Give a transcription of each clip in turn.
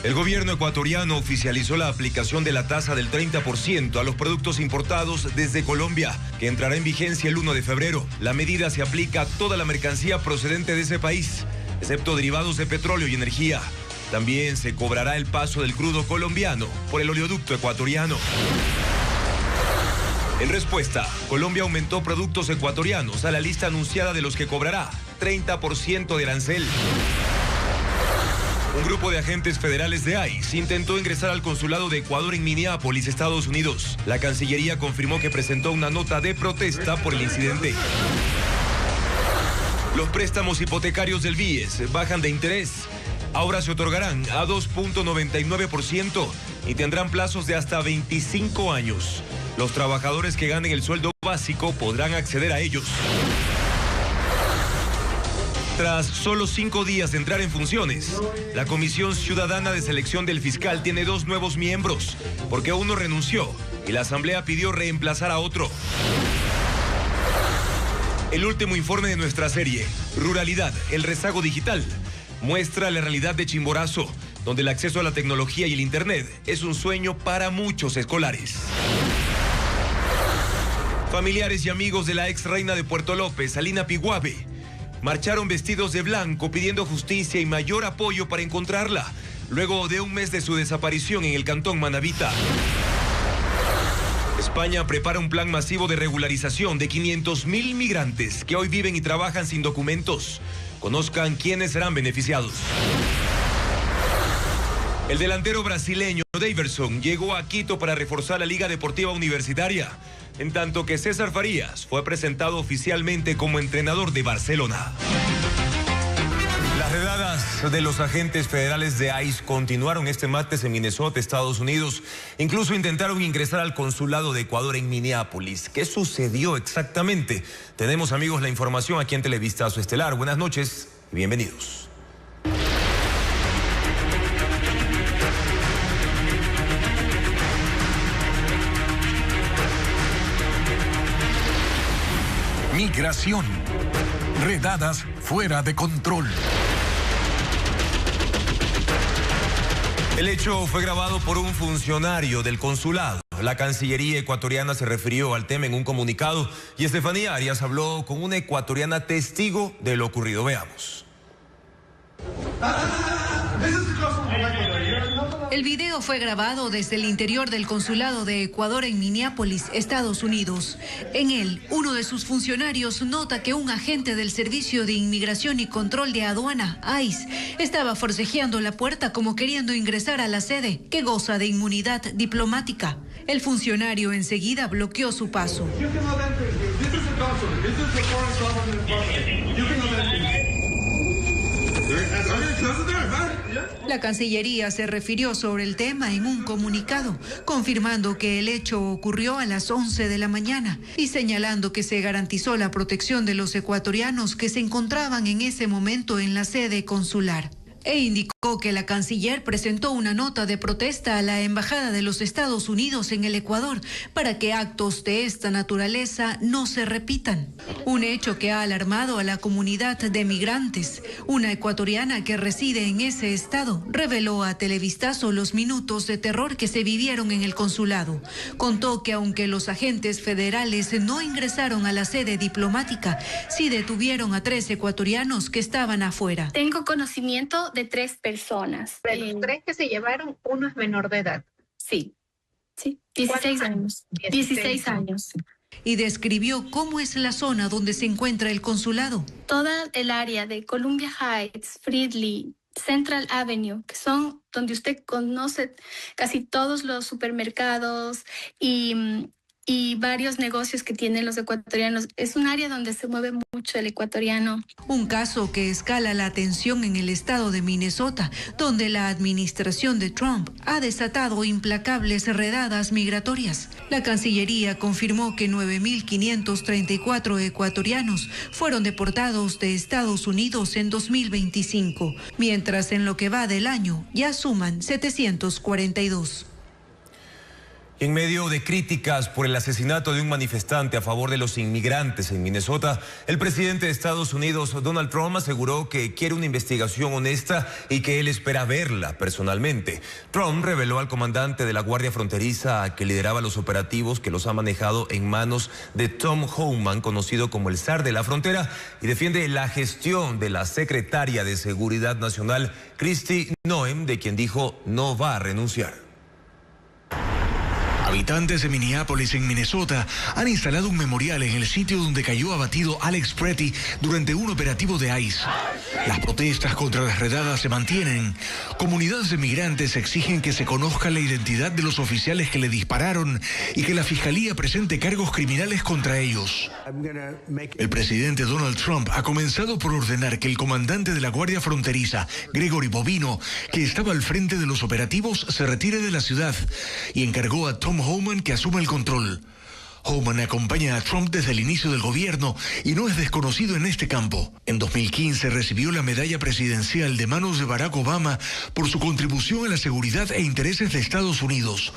El gobierno ecuatoriano oficializó la aplicación de la tasa del 30% a los productos importados desde Colombia, que entrará en vigencia el 1 de febrero. La medida se aplica a toda la mercancía procedente de ese país, excepto derivados de petróleo y energía. También se cobrará el paso del crudo colombiano por el oleoducto ecuatoriano. En respuesta, Colombia aumentó productos ecuatorianos a la lista anunciada de los que cobrará 30% de arancel. Un grupo de agentes federales de ICE intentó ingresar al consulado de Ecuador en Minneapolis, Estados Unidos. La Cancillería confirmó que presentó una nota de protesta por el incidente. Los préstamos hipotecarios del BIES bajan de interés. Ahora se otorgarán a 2.99% y tendrán plazos de hasta 25 años. Los trabajadores que ganen el sueldo básico podrán acceder a ellos. Tras solo 5 días de entrar en funciones, la Comisión Ciudadana de Selección del Fiscal tiene 2 nuevos miembros, porque uno renunció y la Asamblea pidió reemplazar a otro. El último informe de nuestra serie, Ruralidad, el rezago digital, muestra la realidad de Chimborazo, donde el acceso a la tecnología y el Internet es un sueño para muchos escolares. Familiares y amigos de la ex reina de Puerto López, Alina Piguave, marcharon vestidos de blanco pidiendo justicia y mayor apoyo para encontrarla, luego de un mes de su desaparición en el cantón Manabita. España prepara un plan masivo de regularización de 500.000 migrantes que hoy viven y trabajan sin documentos. Conozcan quiénes serán beneficiados. El delantero brasileño Daverson llegó a Quito para reforzar la Liga Deportiva Universitaria, en tanto que César Farías fue presentado oficialmente como entrenador de Barcelona. Las redadas de los agentes federales de ICE continuaron este martes en Minnesota, Estados Unidos. Incluso intentaron ingresar al consulado de Ecuador en Minneapolis. ¿Qué sucedió exactamente? Tenemos, amigos, la información aquí en Televistazo Estelar. Buenas noches y bienvenidos. Migración. Redadas fuera de control. El hecho fue grabado por un funcionario del consulado. La Cancillería ecuatoriana se refirió al tema en un comunicado y Estefanía Arias habló con una ecuatoriana testigo de lo ocurrido. Veamos. El video fue grabado desde el interior del consulado de Ecuador en Minneapolis, Estados Unidos. En él, uno de sus funcionarios nota que un agente del Servicio de Inmigración y Control de Aduana, ICE, estaba forcejeando la puerta como queriendo ingresar a la sede, que goza de inmunidad diplomática. El funcionario enseguida bloqueó su paso. La Cancillería se refirió sobre el tema en un comunicado, confirmando que el hecho ocurrió a las 11 de la mañana y señalando que se garantizó la protección de los ecuatorianos que se encontraban en ese momento en la sede consular. E indicó que la canciller presentó una nota de protesta a la Embajada de los Estados Unidos en el Ecuador para que actos de esta naturaleza no se repitan. Un hecho que ha alarmado a la comunidad de migrantes. Una ecuatoriana que reside en ese estado reveló a Televistazo los minutos de terror que se vivieron en el consulado. Contó que aunque los agentes federales no ingresaron a la sede diplomática, sí detuvieron a 3 ecuatorianos que estaban afuera. Tengo conocimiento de 3 personas. De los 3 que se llevaron, uno es menor de edad. Sí, 16 años. 16 años. Y describió cómo es la zona donde se encuentra el consulado. Toda el área de Columbia Heights, Freedly, Central Avenue, que son donde usted conoce casi todos los supermercados y varios negocios que tienen los ecuatorianos. Es un área donde se mueve mucho el ecuatoriano. Un caso que escala la tensión en el estado de Minnesota, donde la administración de Trump ha desatado implacables redadas migratorias. La Cancillería confirmó que 9.534 ecuatorianos fueron deportados de Estados Unidos en 2025, mientras en lo que va del año ya suman 742. En medio de críticas por el asesinato de un manifestante a favor de los inmigrantes en Minnesota, el presidente de Estados Unidos, Donald Trump, aseguró que quiere una investigación honesta y que él espera verla personalmente. Trump reveló al comandante de la Guardia Fronteriza que lideraba los operativos que los ha manejado en manos de Tom Homan, conocido como el zar de la frontera, y defiende la gestión de la secretaria de Seguridad Nacional, Kristi Noem, de quien dijo no va a renunciar. Habitantes de Minneapolis, en Minnesota, han instalado un memorial en el sitio donde cayó abatido Alex Pretty durante un operativo de ICE. Las protestas contra las redadas se mantienen. Comunidades de migrantes exigen que se conozca la identidad de los oficiales que le dispararon y que la fiscalía presente cargos criminales contra ellos. El presidente Donald Trump ha comenzado por ordenar que el comandante de la Guardia Fronteriza, Gregory Bovino, que estaba al frente de los operativos, se retire de la ciudad y encargó a Tom Homan que asuma el control. Homan acompaña a Trump desde el inicio del gobierno y no es desconocido en este campo. En 2015 recibió la medalla presidencial de manos de Barack Obama por su contribución a la seguridad e intereses de Estados Unidos.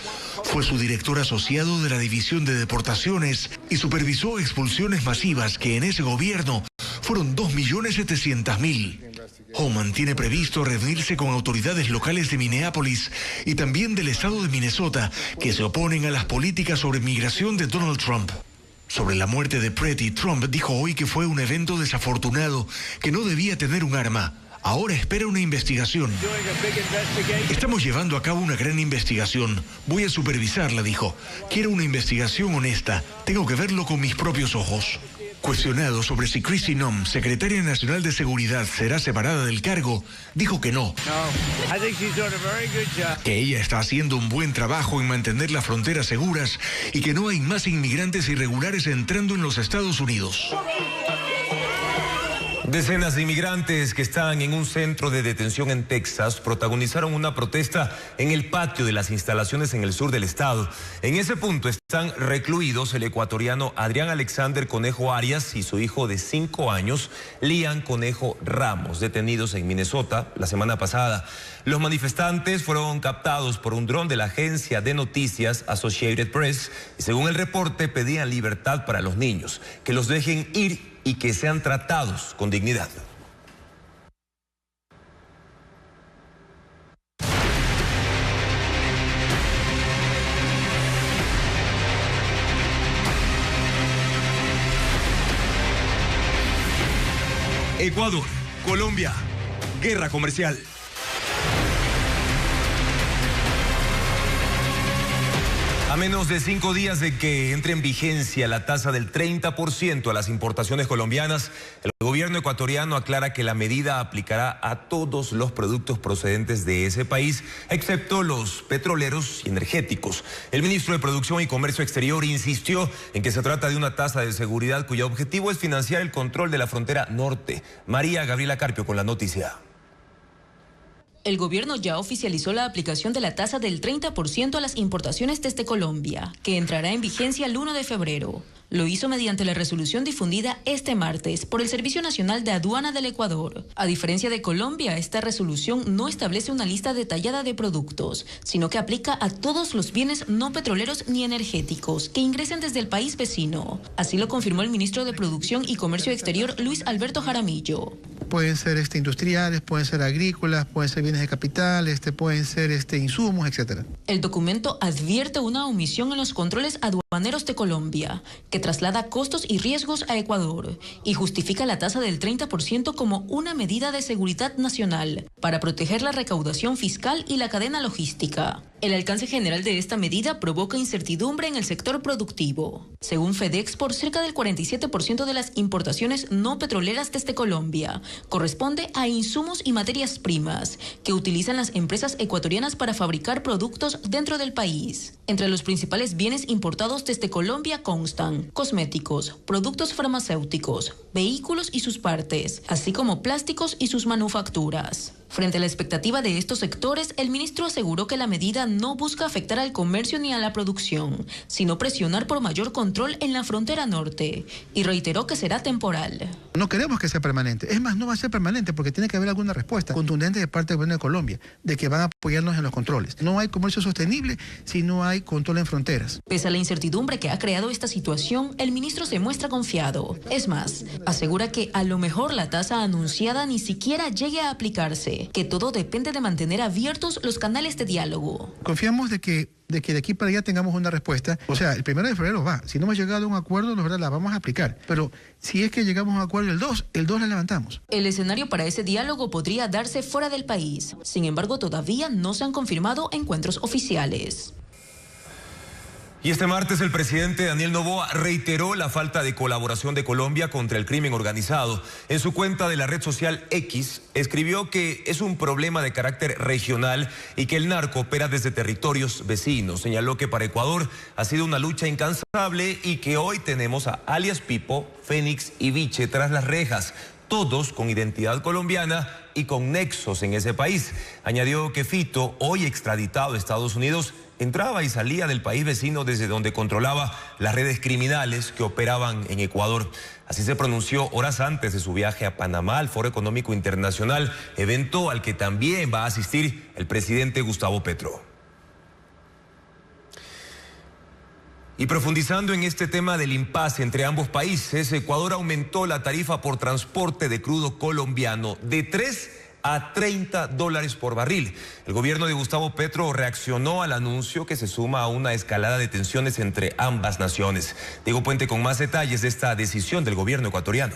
Fue su director asociado de la División de Deportaciones y supervisó expulsiones masivas que en ese gobierno fueron 2.700.000. Homan tiene previsto reunirse con autoridades locales de Minneapolis y también del estado de Minnesota, que se oponen a las políticas sobre migración de Donald Trump. Sobre la muerte de Pretty, Trump dijo hoy que fue un evento desafortunado, que no debía tener un arma. Ahora espera una investigación. Estamos llevando a cabo una gran investigación. Voy a supervisarla, dijo. Quiero una investigación honesta. Tengo que verlo con mis propios ojos. Cuestionado sobre si Kristi Noem, secretaria nacional de Seguridad, será separada del cargo, dijo que no. Que ella está haciendo un buen trabajo en mantener las fronteras seguras y que no hay más inmigrantes irregulares entrando en los Estados Unidos. Decenas de inmigrantes que están en un centro de detención en Texas protagonizaron una protesta en el patio de las instalaciones en el sur del estado. En ese punto están recluidos el ecuatoriano Adrián Alexander Conejo Arias y su hijo de 5 años, Liam Conejo Ramos, detenidos en Minnesota la semana pasada. Los manifestantes fueron captados por un dron de la agencia de noticias Associated Press y, según el reporte, pedían libertad para los niños, que los dejen ir y que sean tratados con dignidad. Ecuador, Colombia, guerra comercial. A menos de 5 días de que entre en vigencia la tasa del 30% a las importaciones colombianas, el gobierno ecuatoriano aclara que la medida aplicará a todos los productos procedentes de ese país, excepto los petroleros y energéticos. El ministro de Producción y Comercio Exterior insistió en que se trata de una tasa de seguridad cuyo objetivo es financiar el control de la frontera norte. María Gabriela Carpio con la noticia. El gobierno ya oficializó la aplicación de la tasa del 30% a las importaciones desde Colombia, que entrará en vigencia el 1 de febrero. Lo hizo mediante la resolución difundida este martes por el Servicio Nacional de Aduana del Ecuador. A diferencia de Colombia, esta resolución no establece una lista detallada de productos, sino que aplica a todos los bienes no petroleros ni energéticos que ingresen desde el país vecino. Así lo confirmó el ministro de Producción y Comercio Exterior, Luis Alberto Jaramillo. Pueden ser industriales, pueden ser agrícolas, pueden ser bienes de capital, pueden ser insumos, etc. El documento advierte una omisión en los controles aduaneros de Colombia, que traslada costos y riesgos a Ecuador, y justifica la tasa del 30% como una medida de seguridad nacional para proteger la recaudación fiscal y la cadena logística. El alcance general de esta medida provoca incertidumbre en el sector productivo. Según FedExport, cerca del 47% de las importaciones no petroleras desde Colombia corresponde a insumos y materias primas que utilizan las empresas ecuatorianas para fabricar productos dentro del país. Entre los principales bienes importados importados desde Colombia constan cosméticos, productos farmacéuticos, vehículos y sus partes, así como plásticos y sus manufacturas. Frente a la expectativa de estos sectores, el ministro aseguró que la medida no busca afectar al comercio ni a la producción, sino presionar por mayor control en la frontera norte, y reiteró que será temporal. No queremos que sea permanente, es más, no va a ser permanente porque tiene que haber alguna respuesta contundente de parte del gobierno de Colombia, de que van a apoyarnos en los controles. No hay comercio sostenible si no hay control en fronteras. Pese a la incertidumbre que ha creado esta situación, el ministro se muestra confiado. Es más, asegura que a lo mejor la tasa anunciada ni siquiera llegue a aplicarse, que todo depende de mantener abiertos los canales de diálogo. Confiamos de que de aquí para allá tengamos una respuesta. O sea, el 1 de febrero va. Si no hemos llegado a un acuerdo, la verdad la vamos a aplicar. Pero si es que llegamos a un acuerdo el 2 la levantamos. El escenario para ese diálogo podría darse fuera del país. Sin embargo, todavía no se han confirmado encuentros oficiales. Y este martes el presidente Daniel Noboa reiteró la falta de colaboración de Colombia contra el crimen organizado. En su cuenta de la red social X escribió que es un problema de carácter regional y que el narco opera desde territorios vecinos. Señaló que para Ecuador ha sido una lucha incansable y que hoy tenemos a alias Pipo, Fénix y Viche tras las rejas, todos con identidad colombiana y con nexos en ese país. Añadió que Fito, hoy extraditado a Estados Unidos, entraba y salía del país vecino desde donde controlaba las redes criminales que operaban en Ecuador. Así se pronunció horas antes de su viaje a Panamá al Foro Económico Internacional, evento al que también va a asistir el presidente Gustavo Petro. Y profundizando en este tema del impasse entre ambos países, Ecuador aumentó la tarifa por transporte de crudo colombiano de 3 a $30 por barril. El gobierno de Gustavo Petro reaccionó al anuncio que se suma a una escalada de tensiones entre ambas naciones. Diego Puente con más detalles de esta decisión del gobierno ecuatoriano.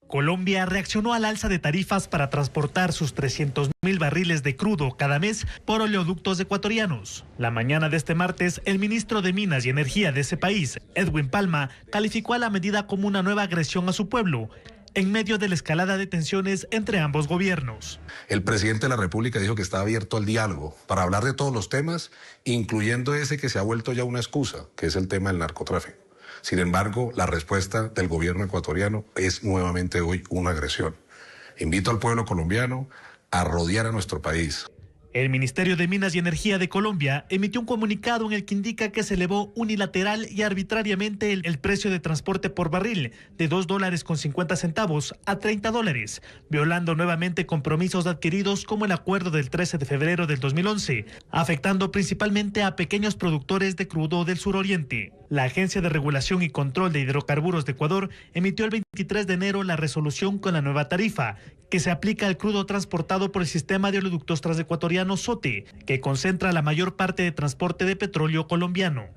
Colombia reaccionó al alza de tarifas para transportar sus 300.000 barriles de crudo cada mes por oleoductos ecuatorianos. La mañana de este martes, el ministro de Minas y Energía de ese país, Edwin Palma, calificó a la medida como una nueva agresión a su pueblo, en medio de la escalada de tensiones entre ambos gobiernos. El presidente de la República dijo que está abierto al diálogo para hablar de todos los temas, incluyendo ese que se ha vuelto ya una excusa, que es el tema del narcotráfico. Sin embargo, la respuesta del gobierno ecuatoriano es nuevamente hoy una agresión. Invito al pueblo colombiano a rodear a nuestro país. El Ministerio de Minas y Energía de Colombia emitió un comunicado en el que indica que se elevó unilateral y arbitrariamente el precio de transporte por barril de $2.50 a $30, violando nuevamente compromisos adquiridos como el acuerdo del 13 de febrero del 2011, afectando principalmente a pequeños productores de crudo del suroriente. La Agencia de Regulación y Control de Hidrocarburos de Ecuador emitió el 23 de enero la resolución con la nueva tarifa, que se aplica al crudo transportado por el sistema de oleoductos transecuatoriano SOTE, que concentra la mayor parte de transporte de petróleo colombiano.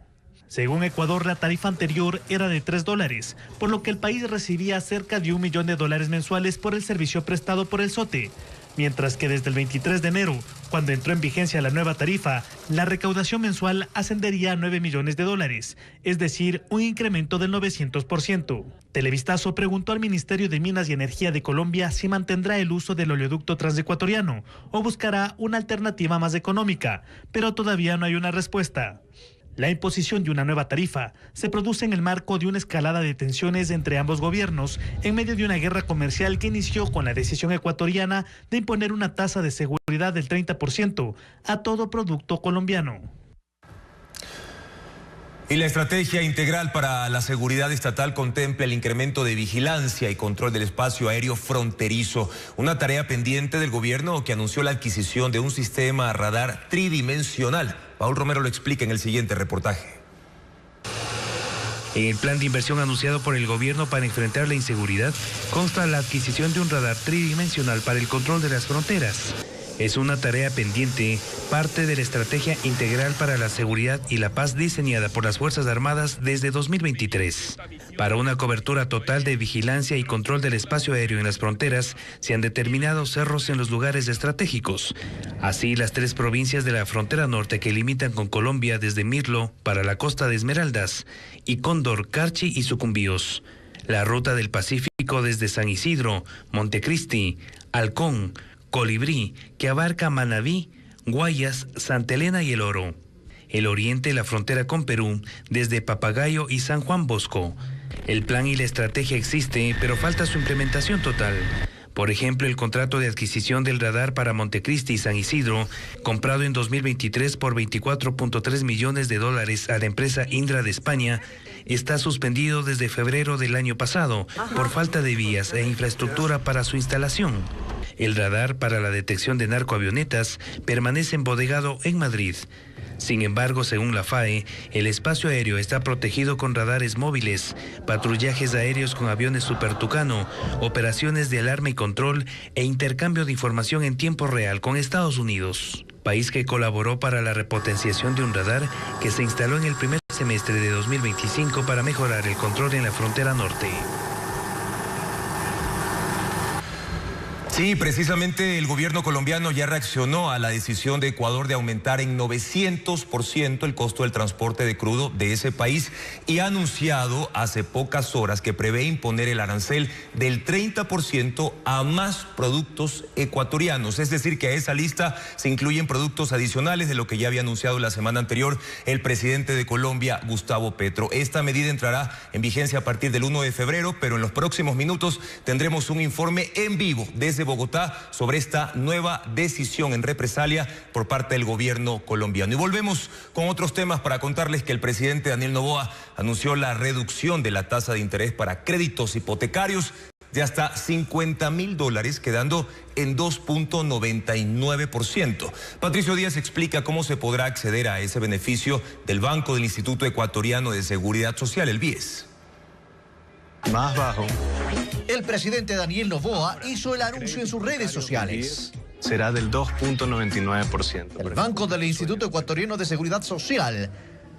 Según Ecuador, la tarifa anterior era de $3, por lo que el país recibía cerca de $1 millón mensuales por el servicio prestado por el SOTE, mientras que desde el 23 de enero, cuando entró en vigencia la nueva tarifa, la recaudación mensual ascendería a $9 millones, es decir, un incremento del 900%. Televistazo preguntó al Ministerio de Minas y Energía de Colombia si mantendrá el uso del oleoducto transecuatoriano o buscará una alternativa más económica, pero todavía no hay una respuesta. La imposición de una nueva tarifa se produce en el marco de una escalada de tensiones entre ambos gobiernos en medio de una guerra comercial que inició con la decisión ecuatoriana de imponer una tasa de seguridad del 30% a todo producto colombiano. Y la estrategia integral para la seguridad estatal contempla el incremento de vigilancia y control del espacio aéreo fronterizo, una tarea pendiente del gobierno que anunció la adquisición de un sistema radar tridimensional. Paul Romero lo explica en el siguiente reportaje. En el plan de inversión anunciado por el gobierno para enfrentar la inseguridad consta la adquisición de un radar tridimensional para el control de las fronteras. Es una tarea pendiente, parte de la estrategia integral para la seguridad y la paz diseñada por las Fuerzas Armadas desde 2023. Para una cobertura total de vigilancia y control del espacio aéreo en las fronteras, se han determinado cerros en los lugares estratégicos. Así, las 3 provincias de la frontera norte que limitan con Colombia desde Mirlo para la costa de Esmeraldas y Cóndor, Carchi y Sucumbíos. La ruta del Pacífico desde San Isidro, Montecristi, Halcón, Colibrí, que abarca Manabí, Guayas, Santa Elena y El Oro. el oriente, la frontera con Perú, desde Papagayo y San Juan Bosco. El plan y la estrategia existe, pero falta su implementación total. Por ejemplo, el contrato de adquisición del radar para Montecristi y San Isidro, comprado en 2023 por $24.3 millones a la empresa Indra de España, está suspendido desde febrero del año pasado por falta de vías e infraestructura para su instalación. El radar para la detección de narcoavionetas permanece embodegado en Madrid. Sin embargo, según la FAE, el espacio aéreo está protegido con radares móviles, patrullajes aéreos con aviones Super Tucano, operaciones de alarma y control e intercambio de información en tiempo real con Estados Unidos, país que colaboró para la repotenciación de un radar que se instaló en el primer semestre de 2025 para mejorar el control en la frontera norte. Sí, precisamente el gobierno colombiano ya reaccionó a la decisión de Ecuador de aumentar en 900% el costo del transporte de crudo de ese país y ha anunciado hace pocas horas que prevé imponer el arancel del 30% a más productos ecuatorianos. Es decir, que a esa lista se incluyen productos adicionales de lo que ya había anunciado la semana anterior el presidente de Colombia, Gustavo Petro. Esta medida entrará en vigencia a partir del 1 de febrero, pero en los próximos minutos tendremos un informe en vivo desde Bogotá sobre esta nueva decisión en represalia por parte del gobierno colombiano. Y volvemos con otros temas para contarles que el presidente Daniel Noboa anunció la reducción de la tasa de interés para créditos hipotecarios de hasta $50.000, quedando en 2.99%. Patricio Díaz explica cómo se podrá acceder a ese beneficio del Banco del Instituto Ecuatoriano de Seguridad Social, el BIES. Más bajo. El presidente Daniel Noboa hizo el anuncio en sus redes sociales. Será del 2.99%. El Banco del Instituto Ecuatoriano de Seguridad Social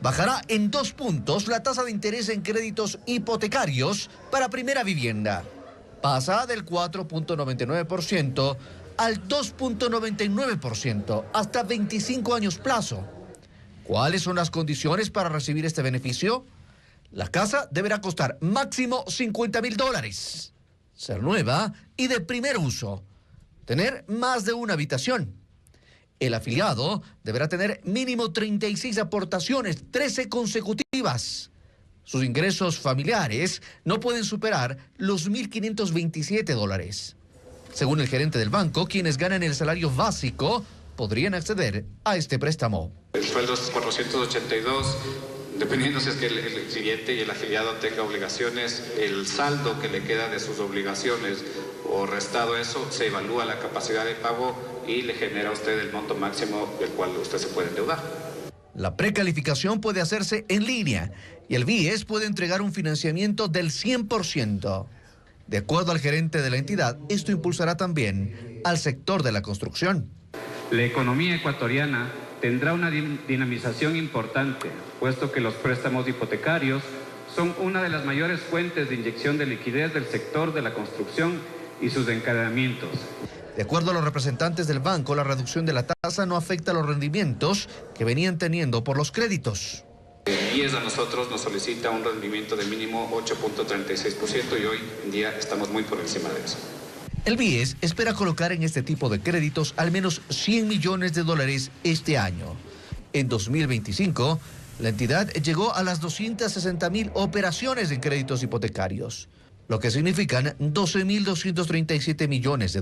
bajará en 2 puntos la tasa de interés en créditos hipotecarios para primera vivienda. Pasa del 4.99% al 2.99% hasta 25 años plazo. ¿Cuáles son las condiciones para recibir este beneficio? La casa deberá costar máximo $50.000, ser nueva y de primer uso, tener más de una habitación. El afiliado deberá tener mínimo 36 aportaciones, 13 consecutivas. Sus ingresos familiares no pueden superar los $1.527. Según el gerente del banco, quienes ganan el salario básico podrían acceder a este préstamo. El sueldo es 482. Dependiendo si es que el cliente y el afiliado tenga obligaciones, el saldo que le queda de sus obligaciones o restado eso, se evalúa la capacidad de pago y le genera a usted el monto máximo del cual usted se puede endeudar. La precalificación puede hacerse en línea y el BIES puede entregar un financiamiento del 100%. De acuerdo al gerente de la entidad, esto impulsará también al sector de la construcción. La economía ecuatoriana tendrá una dinamización importante, puesto que los préstamos hipotecarios son una de las mayores fuentes de inyección de liquidez del sector de la construcción y sus encadenamientos. De acuerdo a los representantes del banco, la reducción de la tasa no afecta a los rendimientos que venían teniendo por los créditos. El BIES a nosotros nos solicita un rendimiento de mínimo 8.36% y hoy en día estamos muy por encima de eso. El BIES espera colocar en este tipo de créditos al menos $100 millones este año. En 2025, la entidad llegó a las 260.000 operaciones en créditos hipotecarios, lo que significan $12.237 millones.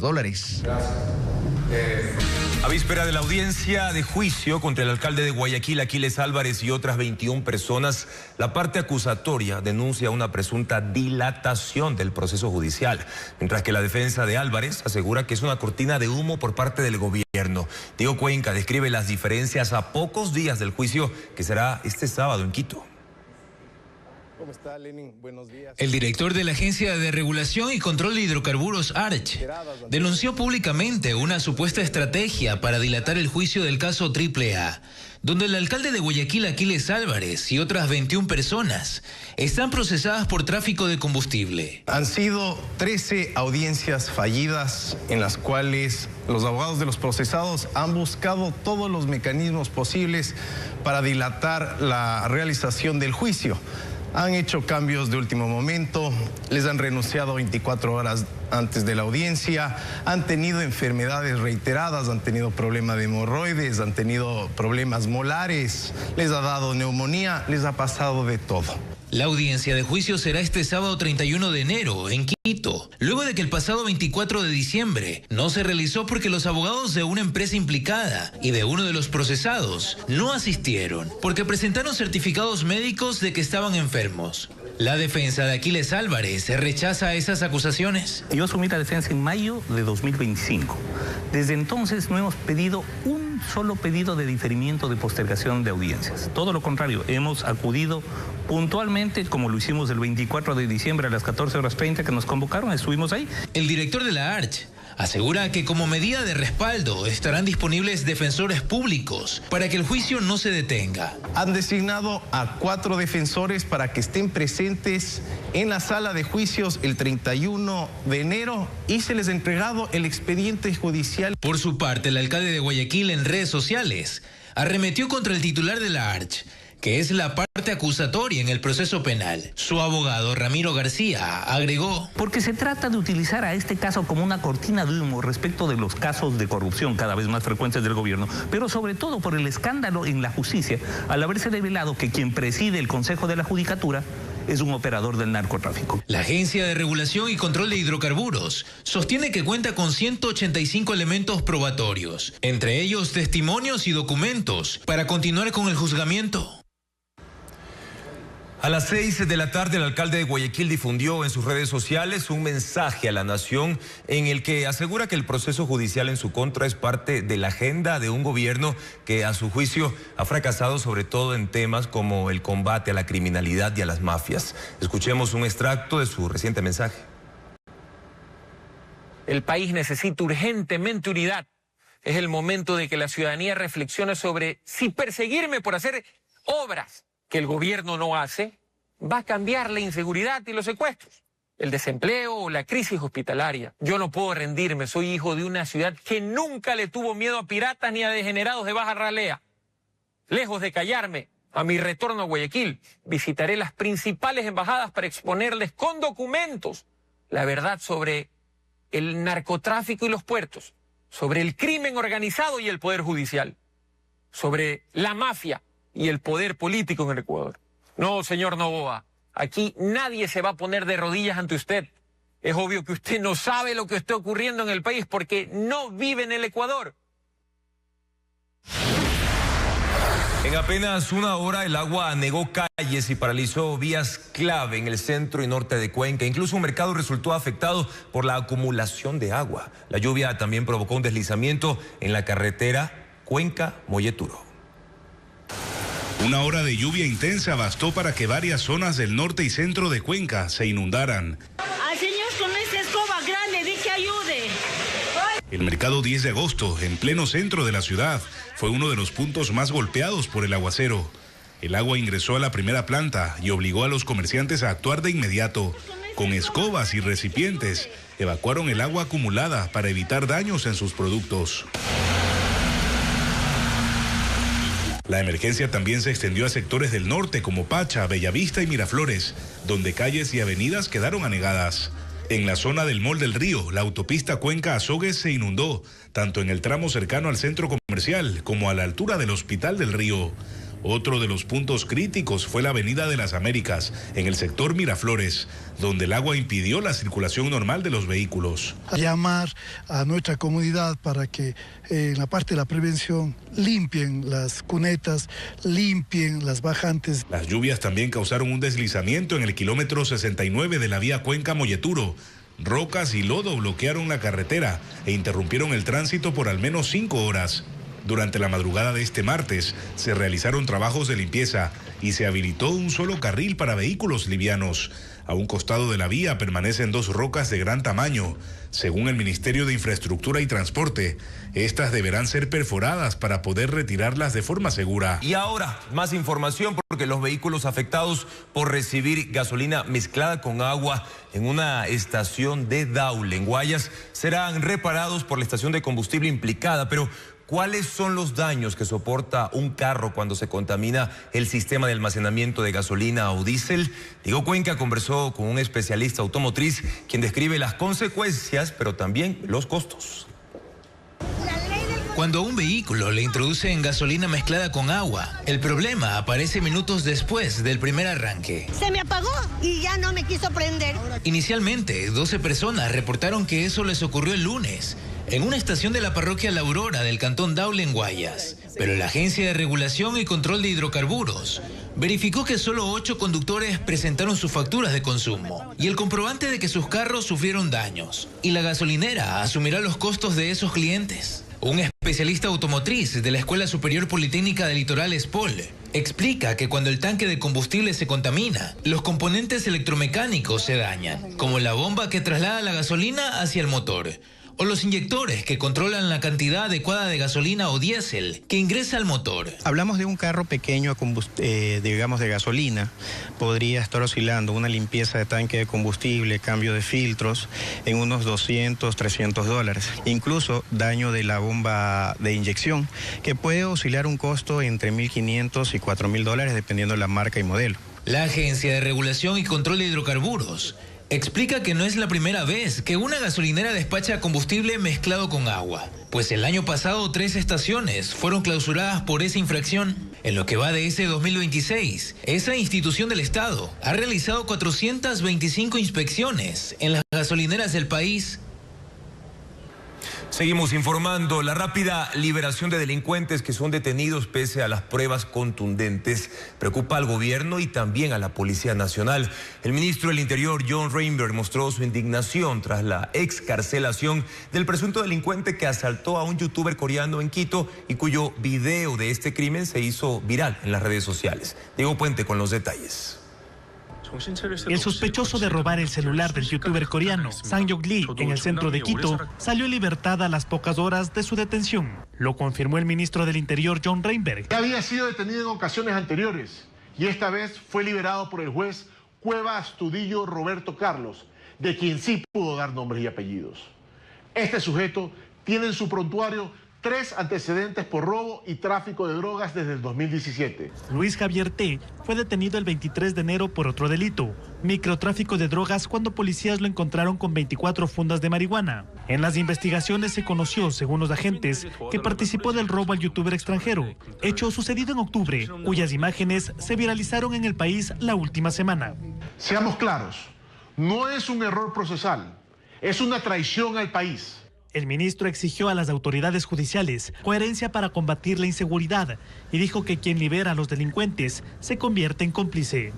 A víspera de la audiencia de juicio contra el alcalde de Guayaquil, Aquiles Álvarez, y otras 21 personas, la parte acusatoria denuncia una presunta dilatación del proceso judicial, mientras que la defensa de Álvarez asegura que es una cortina de humo por parte del gobierno. Diego Cuenca describe las diferencias a pocos días del juicio que será este sábado en Quito. ¿Cómo está, Lenin? Buenos días. El director de la Agencia de Regulación y Control de Hidrocarburos, ARCH, denunció públicamente una supuesta estrategia para dilatar el juicio del caso AAA, donde el alcalde de Guayaquil, Aquiles Álvarez, y otras 21 personas están procesadas por tráfico de combustible. Han sido 13 audiencias fallidas en las cuales los abogados de los procesados han buscado todos los mecanismos posibles para dilatar la realización del juicio. Han hecho cambios de último momento, les han renunciado 24 horas antes de la audiencia, han tenido enfermedades reiteradas, han tenido problemas de hemorroides, han tenido problemas molares, les ha dado neumonía, les ha pasado de todo. La audiencia de juicio será este sábado 31 de enero en Quito, luego de que el pasado 24 de diciembre no se realizó porque los abogados de una empresa implicada y de uno de los procesados no asistieron porque presentaron certificados médicos de que estaban enfermos. La defensa de Aquiles Álvarez rechaza esas acusaciones. Yo asumí la defensa en mayo de 2025. Desde entonces no hemos pedido un solo pedido de diferimiento de postergación de audiencias. Todo lo contrario, hemos acudido puntualmente, como lo hicimos el 24 de diciembre a las 14:30 que nos convocaron, estuvimos ahí. El director de la ARCH asegura que como medida de respaldo estarán disponibles defensores públicos para que el juicio no se detenga. Han designado a 4 defensores para que estén presentes en la sala de juicios el 31 de enero y se les ha entregado el expediente judicial. Por su parte, el alcalde de Guayaquil en redes sociales arremetió contra el titular de la ARCH, que es la parte acusatoria en el proceso penal. Su abogado, Ramiro García, agregó: porque se trata de utilizar a este caso como una cortina de humo respecto de los casos de corrupción cada vez más frecuentes del gobierno, pero sobre todo por el escándalo en la justicia, al haberse revelado que quien preside el Consejo de la Judicatura es un operador del narcotráfico. La Agencia de Regulación y Control de Hidrocarburos sostiene que cuenta con 185 elementos probatorios, entre ellos testimonios y documentos, para continuar con el juzgamiento. A las 6 de la tarde, el alcalde de Guayaquil difundió en sus redes sociales un mensaje a la nación en el que asegura que el proceso judicial en su contra es parte de la agenda de un gobierno que, a su juicio, ha fracasado sobre todo en temas como el combate a la criminalidad y a las mafias. Escuchemos un extracto de su reciente mensaje. El país necesita urgentemente unidad. Es el momento de que la ciudadanía reflexione sobre si perseguirme por hacer obras que el gobierno no hace, va a cambiar la inseguridad y los secuestros, el desempleo o la crisis hospitalaria. Yo no puedo rendirme, soy hijo de una ciudad que nunca le tuvo miedo a piratas ni a degenerados de baja ralea. Lejos de callarme, a mi retorno a Guayaquil, visitaré las principales embajadas para exponerles con documentos la verdad sobre el narcotráfico y los puertos, sobre el crimen organizado y el poder judicial, sobre la mafia y el poder político en el Ecuador. No, señor Noboa, aquí nadie se va a poner de rodillas ante usted. Es obvio que usted no sabe lo que está ocurriendo en el país porque no vive en el Ecuador. En apenas una hora el agua anegó calles y paralizó vías clave en el centro y norte de Cuenca. Incluso un mercado resultó afectado por la acumulación de agua. La lluvia también provocó un deslizamiento en la carretera Cuenca-Molleturo. Una hora de lluvia intensa bastó para que varias zonas del norte y centro de Cuenca se inundaran. Al señor con esa escoba grande, di que ayude. El mercado 10 de agosto, en pleno centro de la ciudad, fue uno de los puntos más golpeados por el aguacero. El agua ingresó a la primera planta y obligó a los comerciantes a actuar de inmediato. Con escobas y recipientes, evacuaron el agua acumulada para evitar daños en sus productos. La emergencia también se extendió a sectores del norte como Pacha, Bellavista y Miraflores, donde calles y avenidas quedaron anegadas. En la zona del Mall del Río, la autopista Cuenca-Azogues se inundó, tanto en el tramo cercano al centro comercial como a la altura del Hospital del Río. Otro de los puntos críticos fue la Avenida de las Américas, en el sector Miraflores, donde el agua impidió la circulación normal de los vehículos. Llamar a nuestra comunidad para que en la parte de la prevención limpien las cunetas, limpien las bajantes. Las lluvias también causaron un deslizamiento en el kilómetro 69 de la vía Cuenca-Molleturo. Rocas y lodo bloquearon la carretera e interrumpieron el tránsito por al menos 5 horas. Durante la madrugada de este martes se realizaron trabajos de limpieza y se habilitó un solo carril para vehículos livianos. A un costado de la vía permanecen 2 rocas de gran tamaño. Según el Ministerio de Infraestructura y Transporte, estas deberán ser perforadas para poder retirarlas de forma segura. Y ahora, más información porque los vehículos afectados por recibir gasolina mezclada con agua en una estación de Daule, en Guayas, serán reparados por la estación de combustible implicada, pero ¿Cuáles son los daños que soporta un carro cuando se contamina el sistema de almacenamiento de gasolina o diésel? Diego Cuenca conversó con un especialista automotriz quien describe las consecuencias, pero también los costos. Cuando a un vehículo le introducen gasolina mezclada con agua, el problema aparece minutos después del primer arranque. Se me apagó y ya no me quiso prender. Inicialmente, 12 personas reportaron que eso les ocurrió el lunes en una estación de la parroquia La Aurora del cantón Daule en Guayas. Pero la Agencia de Regulación y Control de Hidrocarburos verificó que solo 8 conductores presentaron sus facturas de consumo y el comprobante de que sus carros sufrieron daños. Y la gasolinera asumirá los costos de esos clientes. Un especialista automotriz de la Escuela Superior Politécnica del Litoral ESPOL explica que cuando el tanque de combustible se contamina, los componentes electromecánicos se dañan, como la bomba que traslada la gasolina hacia el motor, o los inyectores que controlan la cantidad adecuada de gasolina o diésel que ingresa al motor. Hablamos de un carro pequeño, digamos de gasolina, podría estar oscilando una limpieza de tanque de combustible, cambio de filtros, en unos $200, $300. Incluso daño de la bomba de inyección, que puede oscilar un costo entre $1.500 y $4.000, dependiendo de la marca y modelo. La Agencia de Regulación y Control de Hidrocarburos explica que no es la primera vez que una gasolinera despacha combustible mezclado con agua, pues el año pasado 3 estaciones fueron clausuradas por esa infracción. En lo que va de ese 2026, esa institución del Estado ha realizado 425 inspecciones en las gasolineras del país. Seguimos informando. La rápida liberación de delincuentes que son detenidos pese a las pruebas contundentes preocupa al gobierno y también a la Policía Nacional. El ministro del Interior, John Reinberg, mostró su indignación tras la excarcelación del presunto delincuente que asaltó a un youtuber coreano en Quito y cuyo video de este crimen se hizo viral en las redes sociales. Diego Puente con los detalles. El sospechoso de robar el celular del youtuber coreano Sang-Yok Lee en el centro de Quito salió en libertad a las pocas horas de su detención. Lo confirmó el ministro del Interior, John Reinberg. Ya había sido detenido en ocasiones anteriores y esta vez fue liberado por el juez Cueva Astudillo Roberto Carlos, de quien sí pudo dar nombres y apellidos. Este sujeto tiene en su prontuario 3 antecedentes por robo y tráfico de drogas desde el 2017. Luis Javier T. fue detenido el 23 de enero por otro delito, microtráfico de drogas, cuando policías lo encontraron con 24 fundas de marihuana. En las investigaciones se conoció, según los agentes, que participó del robo al youtuber extranjero, hecho sucedido en octubre, cuyas imágenes se viralizaron en el país la última semana. Seamos claros, no es un error procesal, es una traición al país. El ministro exigió a las autoridades judiciales coherencia para combatir la inseguridad y dijo que quien libera a los delincuentes se convierte en cómplice.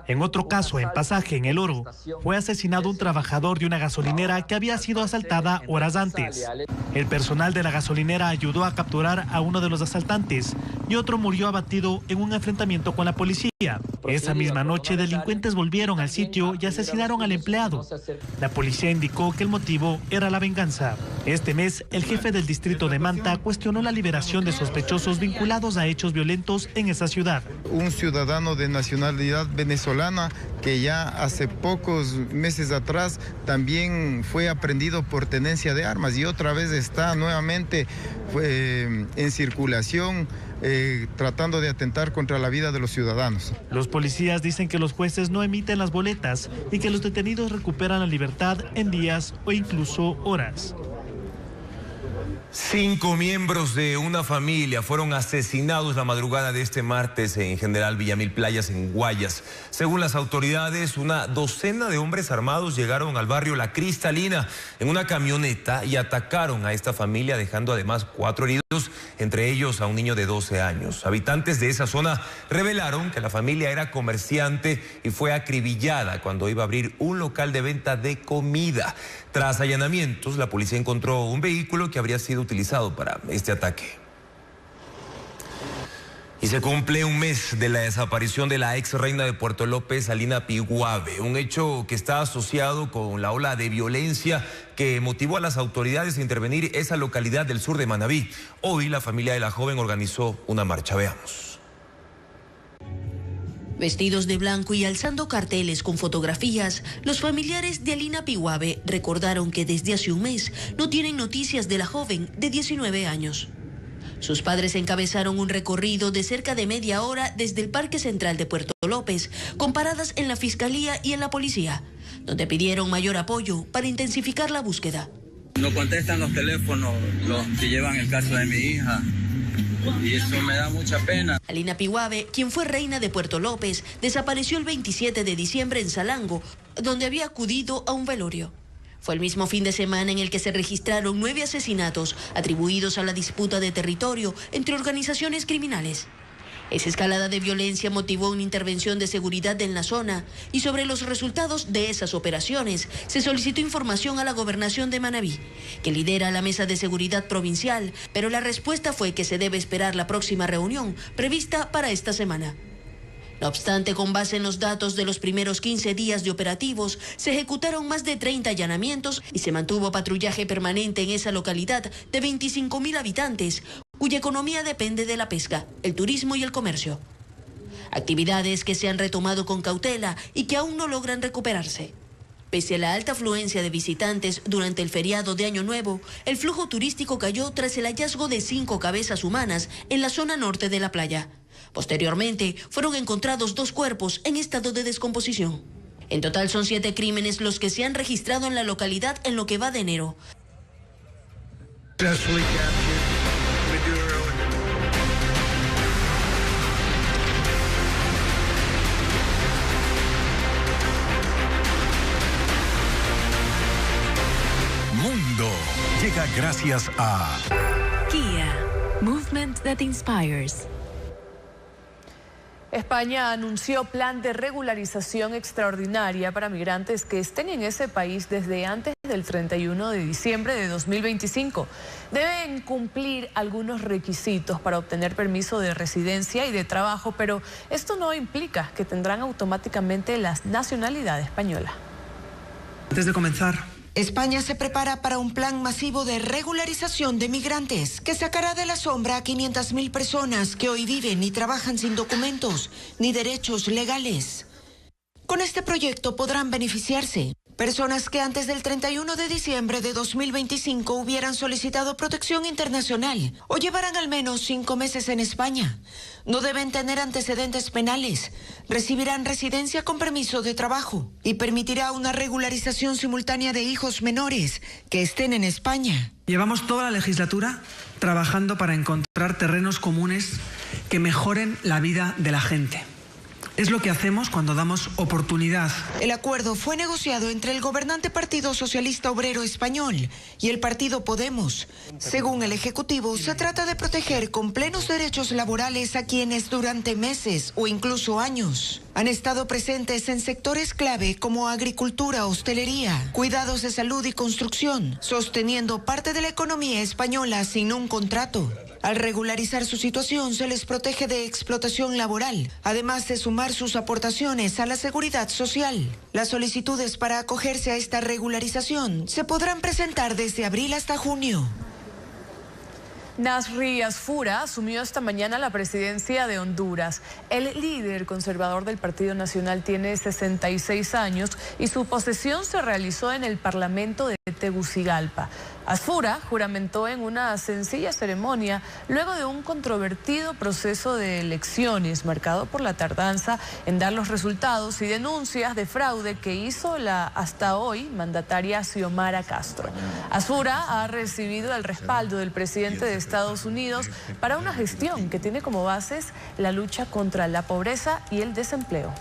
En otro caso, en Pasaje, en El Oro, fue asesinado un trabajador de una gasolinera que había sido asaltada horas antes. El personal de la gasolinera ayudó a capturar a uno de los asaltantes y otro murió abatido en un enfrentamiento con la policía. Esa misma noche, delincuentes volvieron al sitio y asesinaron al empleado. La policía indicó que el motivo era la venganza. Este mes, el jefe del distrito de Manta cuestionó la liberación de sospechosos vinculados a hechos violentos en esa ciudad. Un ciudadano de nacionalidad venezolana que ya hace pocos meses atrás también fue aprehendido por tenencia de armas y otra vez está nuevamente en circulación tratando de atentar contra la vida de los ciudadanos. Los policías dicen que los jueces no emiten las boletas y que los detenidos recuperan la libertad en días o incluso horas. 5 miembros de una familia fueron asesinados la madrugada de este martes en General Villamil Playas, en Guayas. Según las autoridades, una docena de hombres armados llegaron al barrio La Cristalina en una camioneta y atacaron a esta familia, dejando además 4 heridos, entre ellos a un niño de 12 años. Habitantes de esa zona revelaron que la familia era comerciante y fue acribillada cuando iba a abrir un local de venta de comida. Tras allanamientos, la policía encontró un vehículo que habría sido utilizado para este ataque. Y se cumple un mes de la desaparición de la ex reina de Puerto López, Alina Piguave, un hecho que está asociado con la ola de violencia que motivó a las autoridades a intervenir esa localidad del sur de Manabí. Hoy la familia de la joven organizó una marcha. Veamos. Vestidos de blanco y alzando carteles con fotografías, los familiares de Alina Piwabe recordaron que desde hace un mes no tienen noticias de la joven de 19 años. Sus padres encabezaron un recorrido de cerca de media hora desde el Parque Central de Puerto López, con paradas en la Fiscalía y en la Policía, donde pidieron mayor apoyo para intensificar la búsqueda. No contestan los teléfonos los que llevan el caso de mi hija. Y eso me da mucha pena. Alina Piwabe, quien fue reina de Puerto López, desapareció el 27 de diciembre en Salango, donde había acudido a un velorio. Fue el mismo fin de semana en el que se registraron 9 asesinatos atribuidos a la disputa de territorio entre organizaciones criminales. Esa escalada de violencia motivó una intervención de seguridad en la zona y sobre los resultados de esas operaciones se solicitó información a la gobernación de Manabí, que lidera la Mesa de Seguridad Provincial, pero la respuesta fue que se debe esperar la próxima reunión prevista para esta semana. No obstante, con base en los datos de los primeros 15 días de operativos, se ejecutaron más de 30 allanamientos y se mantuvo patrullaje permanente en esa localidad de 25.000 habitantes, cuya economía depende de la pesca, el turismo y el comercio. Actividades que se han retomado con cautela y que aún no logran recuperarse. Pese a la alta afluencia de visitantes durante el feriado de Año Nuevo, el flujo turístico cayó tras el hallazgo de 5 cabezas humanas en la zona norte de la playa. Posteriormente, fueron encontrados 2 cuerpos en estado de descomposición. En total son 7 crímenes los que se han registrado en la localidad en lo que va de enero. Mundo llega gracias a Kia, movement that inspires. España anunció plan de regularización extraordinaria para migrantes que estén en ese país desde antes del 31 de diciembre de 2025. Deben cumplir algunos requisitos para obtener permiso de residencia y de trabajo, pero esto no implica que tendrán automáticamente la nacionalidad española. Antes de comenzar, España se prepara para un plan masivo de regularización de migrantes que sacará de la sombra a 500.000 personas que hoy viven y trabajan sin documentos ni derechos legales. Con este proyecto podrán beneficiarse personas que antes del 31 de diciembre de 2025 hubieran solicitado protección internacional o llevaran al menos 5 meses en España. No deben tener antecedentes penales, recibirán residencia con permiso de trabajo y permitirá una regularización simultánea de hijos menores que estén en España. Llevamos toda la legislatura trabajando para encontrar terrenos comunes que mejoren la vida de la gente. Es lo que hacemos cuando damos oportunidad. El acuerdo fue negociado entre el gobernante Partido Socialista Obrero Español y el Partido Podemos. Según el Ejecutivo, se trata de proteger con plenos derechos laborales a quienes durante meses o incluso años han estado presentes en sectores clave como agricultura, hostelería, cuidados de salud y construcción, sosteniendo parte de la economía española sin un contrato. Al regularizar su situación, se les protege de explotación laboral, además de sumar sus aportaciones a la seguridad social. Las solicitudes para acogerse a esta regularización se podrán presentar desde abril hasta junio. Nasri Asfura asumió esta mañana la presidencia de Honduras. El líder conservador del Partido Nacional tiene 66 años y su posesión se realizó en el Parlamento de Tegucigalpa. Asfura juramentó en una sencilla ceremonia luego de un controvertido proceso de elecciones marcado por la tardanza en dar los resultados y denuncias de fraude que hizo la hasta hoy mandataria Xiomara Castro. Asfura ha recibido el respaldo del presidente de Estados Unidos para una gestión que tiene como bases la lucha contra la pobreza y el desempleo.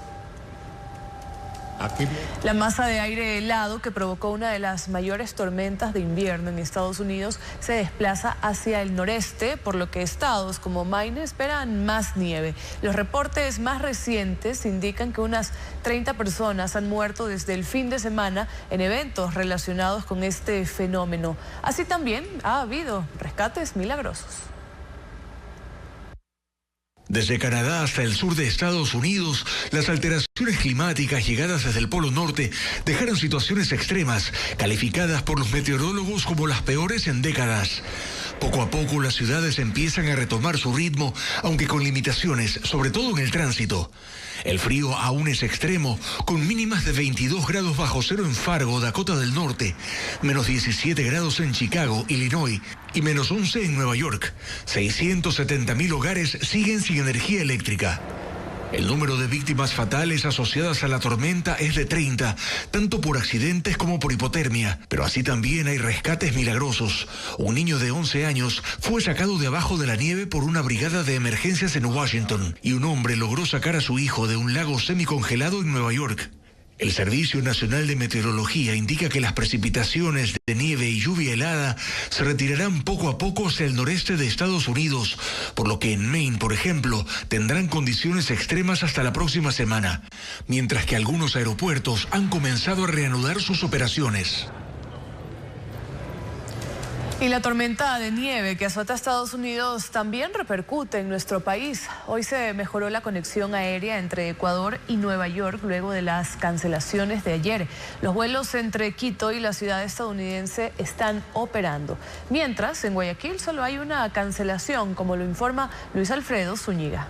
La masa de aire helado que provocó una de las mayores tormentas de invierno en Estados Unidos se desplaza hacia el noreste, por lo que estados como Maine esperan más nieve. Los reportes más recientes indican que unas 30 personas han muerto desde el fin de semana en eventos relacionados con este fenómeno. Así también ha habido rescates milagrosos. Desde Canadá hasta el sur de Estados Unidos, las alteraciones climáticas llegadas desde el Polo Norte dejaron situaciones extremas, calificadas por los meteorólogos como las peores en décadas. Poco a poco las ciudades empiezan a retomar su ritmo, aunque con limitaciones, sobre todo en el tránsito. El frío aún es extremo, con mínimas de 22 grados bajo cero en Fargo, Dakota del Norte, menos 17 grados en Chicago, Illinois, y menos 11 en Nueva York. 670.000 hogares siguen sin energía eléctrica. El número de víctimas fatales asociadas a la tormenta es de 30, tanto por accidentes como por hipotermia. Pero así también hay rescates milagrosos. Un niño de 11 años fue sacado de abajo de la nieve por una brigada de emergencias en Washington, y un hombre logró sacar a su hijo de un lago semicongelado en Nueva York. El Servicio Nacional de Meteorología indica que las precipitaciones de nieve y lluvia helada se retirarán poco a poco hacia el noreste de Estados Unidos, por lo que en Maine, por ejemplo, tendrán condiciones extremas hasta la próxima semana, mientras que algunos aeropuertos han comenzado a reanudar sus operaciones. Y la tormenta de nieve que azota a Estados Unidos también repercute en nuestro país. Hoy se mejoró la conexión aérea entre Ecuador y Nueva York luego de las cancelaciones de ayer. Los vuelos entre Quito y la ciudad estadounidense están operando. Mientras, en Guayaquil solo hay una cancelación, como lo informa Luis Alfredo Zúñiga.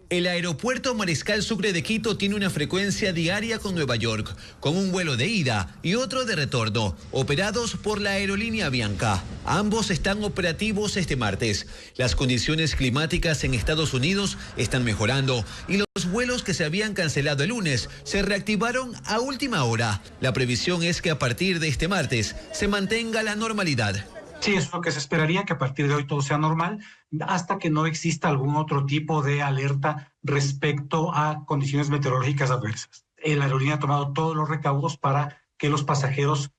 El aeropuerto Mariscal Sucre de Quito tiene una frecuencia diaria con Nueva York, con un vuelo de ida y otro de retorno, operados por la aerolínea Avianca. Ambos están operativos este martes. Las condiciones climáticas en Estados Unidos están mejorando y los vuelos que se habían cancelado el lunes se reactivaron a última hora. La previsión es que a partir de este martes se mantenga la normalidad. Sí, es lo que se esperaría, que a partir de hoy todo sea normal, hasta que no exista algún otro tipo de alerta respecto a condiciones meteorológicas adversas. La aerolínea ha tomado todos los recaudos para que los pasajeros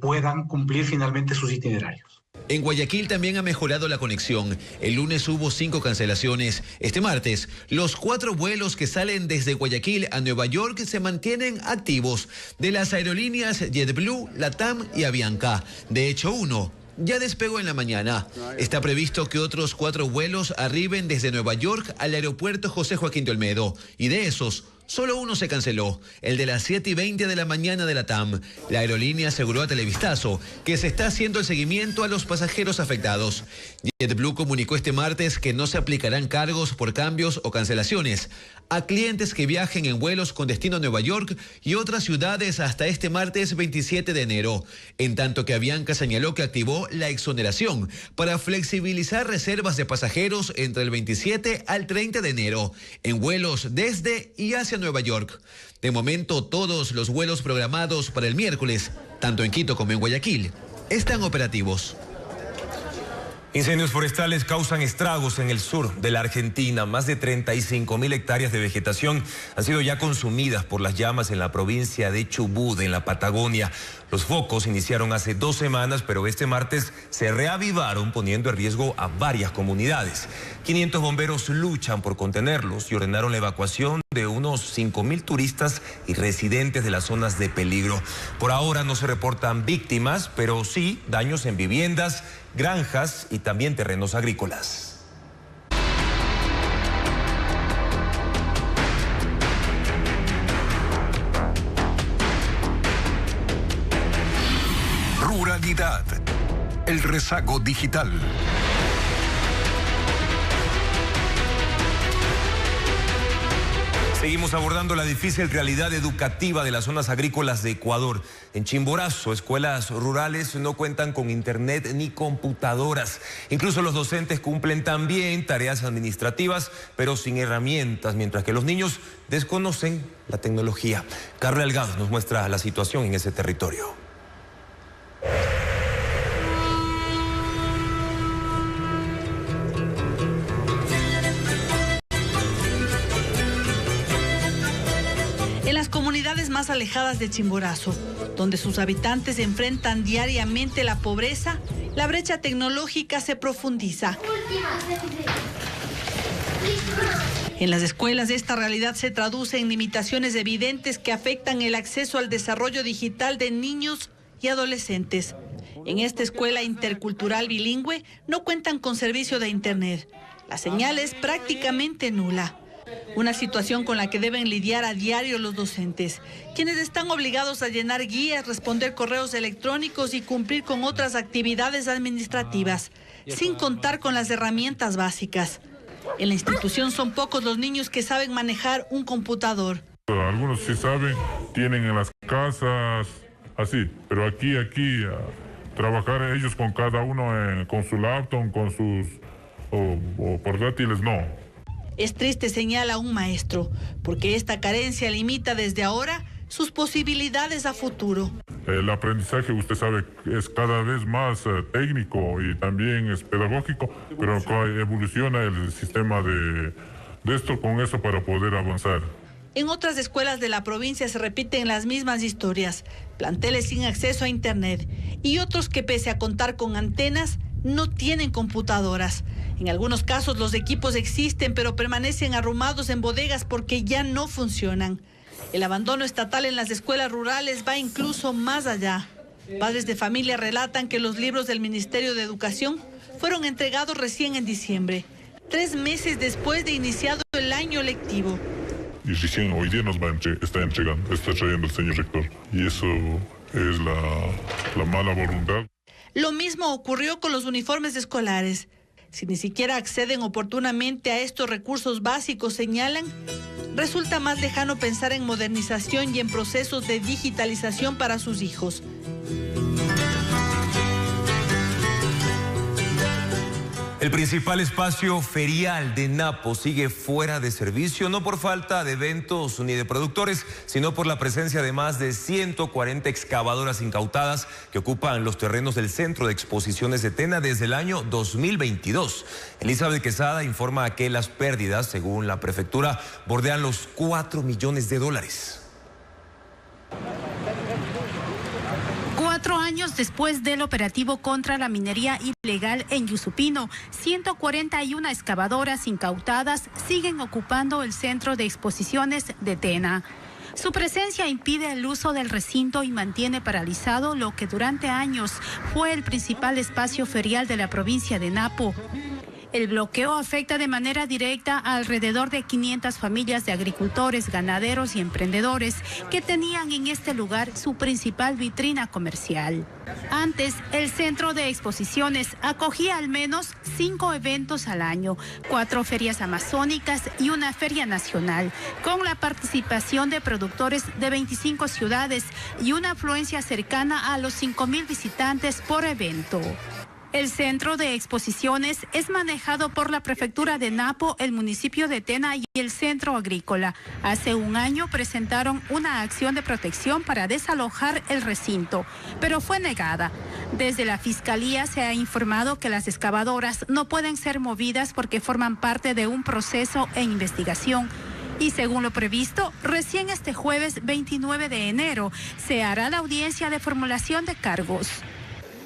puedan cumplir finalmente sus itinerarios. En Guayaquil también ha mejorado la conexión. El lunes hubo 5 cancelaciones. Este martes, los 4 vuelos que salen desde Guayaquil a Nueva York se mantienen activos, de las aerolíneas JetBlue, LATAM y Avianca. De hecho, uno ya despegó en la mañana. Está previsto que otros 4 vuelos arriben desde Nueva York al aeropuerto José Joaquín de Olmedo, y de esos, solo uno se canceló, el de las 7:20 de la mañana de la TAM. La aerolínea aseguró a Televistazo que se está haciendo el seguimiento a los pasajeros afectados. JetBlue comunicó este martes que no se aplicarán cargos por cambios o cancelaciones a clientes que viajen en vuelos con destino a Nueva York y otras ciudades hasta este martes 27 de enero. En tanto que Avianca señaló que activó la exoneración para flexibilizar reservas de pasajeros entre el 27 al 30 de enero en vuelos desde y hacia Nueva York. De momento, todos los vuelos programados para el miércoles, tanto en Quito como en Guayaquil, están operativos. Incendios forestales causan estragos en el sur de la Argentina. Más de 35.000 hectáreas de vegetación han sido ya consumidas por las llamas en la provincia de Chubut, en la Patagonia. Los focos iniciaron hace 2 semanas, pero este martes se reavivaron, poniendo en riesgo a varias comunidades. 500 bomberos luchan por contenerlos y ordenaron la evacuación de unos 5.000 turistas y residentes de las zonas de peligro. Por ahora no se reportan víctimas, pero sí daños en viviendas, granjas y también terrenos agrícolas. Ruralidad. El rezago digital. Seguimos abordando la difícil realidad educativa de las zonas agrícolas de Ecuador. En Chimborazo, escuelas rurales no cuentan con internet ni computadoras. Incluso los docentes cumplen también tareas administrativas, pero sin herramientas, mientras que los niños desconocen la tecnología. Carla Delgado nos muestra la situación en ese territorio. En las comunidades más alejadas de Chimborazo, donde sus habitantes enfrentan diariamente la pobreza, la brecha tecnológica se profundiza. En las escuelas esta realidad se traduce en limitaciones evidentes que afectan el acceso al desarrollo digital de niños y adolescentes. En esta escuela intercultural bilingüe no cuentan con servicio de internet. La señal es prácticamente nula. Una situación con la que deben lidiar a diario los docentes, quienes están obligados a llenar guías, responder correos electrónicos y cumplir con otras actividades administrativas, sin contar con las herramientas básicas. En la institución son pocos los niños que saben manejar un computador. Algunos sí saben, tienen en las casas, así, pero aquí, trabajar ellos con cada uno con su laptop, con sus o portátiles, no. Es triste, señala un maestro, porque esta carencia limita desde ahora sus posibilidades a futuro. El aprendizaje, usted sabe, es cada vez más técnico y también es pedagógico, pero evoluciona el sistema de esto con eso para poder avanzar. En otras escuelas de la provincia se repiten las mismas historias, planteles sin acceso a internet y otros que pese a contar con antenas no tienen computadoras. En algunos casos los equipos existen pero permanecen arrumados en bodegas porque ya no funcionan. El abandono estatal en las escuelas rurales va incluso más allá. Padres de familia relatan que los libros del Ministerio de Educación fueron entregados recién en diciembre, 3 meses después de iniciado el año lectivo. Y recién hoy día está trayendo el señor rector. Y eso es la mala voluntad. Lo mismo ocurrió con los uniformes escolares. Si ni siquiera acceden oportunamente a estos recursos básicos, señalan, resulta más lejano pensar en modernización y en procesos de digitalización para sus hijos. El principal espacio ferial de Napo sigue fuera de servicio, no por falta de eventos ni de productores, sino por la presencia de más de 140 excavadoras incautadas que ocupan los terrenos del Centro de Exposiciones de Tena desde el año 2022. Elizabeth Quesada informa que las pérdidas, según la prefectura, bordean los $4 millones. 4 años después del operativo contra la minería ilegal en Yusupino, 141 excavadoras incautadas siguen ocupando el Centro de Exposiciones de Tena. Su presencia impide el uso del recinto y mantiene paralizado lo que durante años fue el principal espacio ferial de la provincia de Napo. El bloqueo afecta de manera directa a alrededor de 500 familias de agricultores, ganaderos y emprendedores que tenían en este lugar su principal vitrina comercial. Antes, el Centro de Exposiciones acogía al menos 5 eventos al año, 4 ferias amazónicas y una feria nacional, con la participación de productores de 25 ciudades y una afluencia cercana a los 5.000 visitantes por evento. El Centro de Exposiciones es manejado por la Prefectura de Napo, el municipio de Tena y el Centro Agrícola. Hace un año presentaron una acción de protección para desalojar el recinto, pero fue negada. Desde la Fiscalía se ha informado que las excavadoras no pueden ser movidas porque forman parte de un proceso en investigación. Y según lo previsto, recién este jueves 29 de enero se hará la audiencia de formulación de cargos.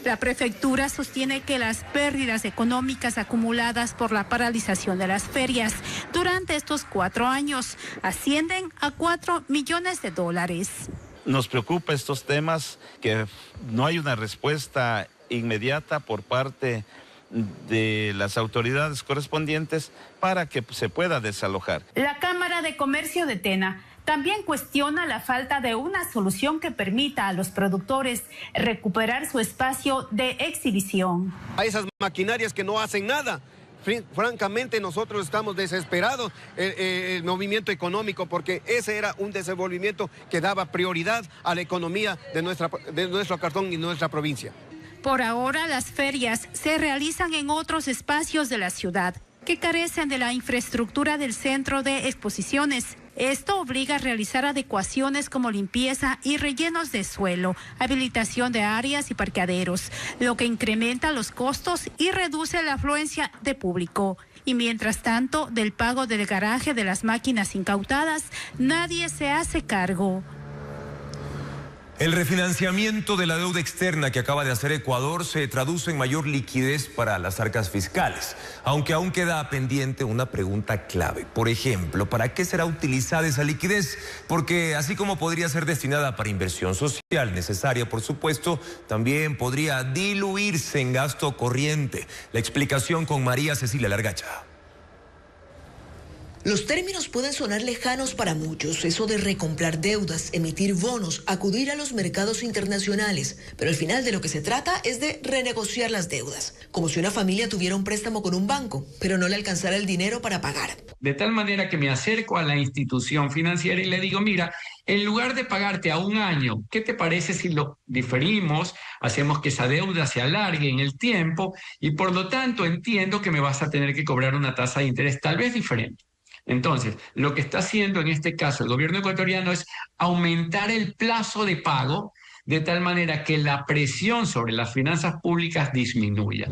La prefectura sostiene que las pérdidas económicas acumuladas por la paralización de las ferias durante estos 4 años ascienden a $4 millones. Nos preocupa estos temas, que no hay una respuesta inmediata por parte de las autoridades correspondientes para que se pueda desalojar. La Cámara de Comercio de Tena también cuestiona la falta de una solución que permita a los productores recuperar su espacio de exhibición. Hay esas maquinarias que no hacen nada. Francamente, nosotros estamos desesperados el movimiento económico, porque ese era un desenvolvimiento que daba prioridad a la economía de nuestro cartón y nuestra provincia. Por ahora, las ferias se realizan en otros espacios de la ciudad que carecen de la infraestructura del Centro de Exposiciones. Esto obliga a realizar adecuaciones como limpieza y rellenos de suelo, habilitación de áreas y parqueaderos, lo que incrementa los costos y reduce la afluencia de público. Y mientras tanto, del pago del garaje de las máquinas incautadas, nadie se hace cargo. El refinanciamiento de la deuda externa que acaba de hacer Ecuador se traduce en mayor liquidez para las arcas fiscales, aunque aún queda pendiente una pregunta clave. Por ejemplo, ¿para qué será utilizada esa liquidez? Porque así como podría ser destinada para inversión social necesaria, por supuesto, también podría diluirse en gasto corriente. La explicación con María Cecilia Largacha. Los términos pueden sonar lejanos para muchos, eso de recomprar deudas, emitir bonos, acudir a los mercados internacionales, pero al final de lo que se trata es de renegociar las deudas, como si una familia tuviera un préstamo con un banco, pero no le alcanzara el dinero para pagar. De tal manera que me acerco a la institución financiera y le digo, mira, en lugar de pagarte a un año, ¿qué te parece si lo diferimos, hacemos que esa deuda se alargue en el tiempo y por lo tanto entiendo que me vas a tener que cobrar una tasa de interés tal vez diferente? Entonces, lo que está haciendo en este caso el gobierno ecuatoriano es aumentar el plazo de pago de tal manera que la presión sobre las finanzas públicas disminuya.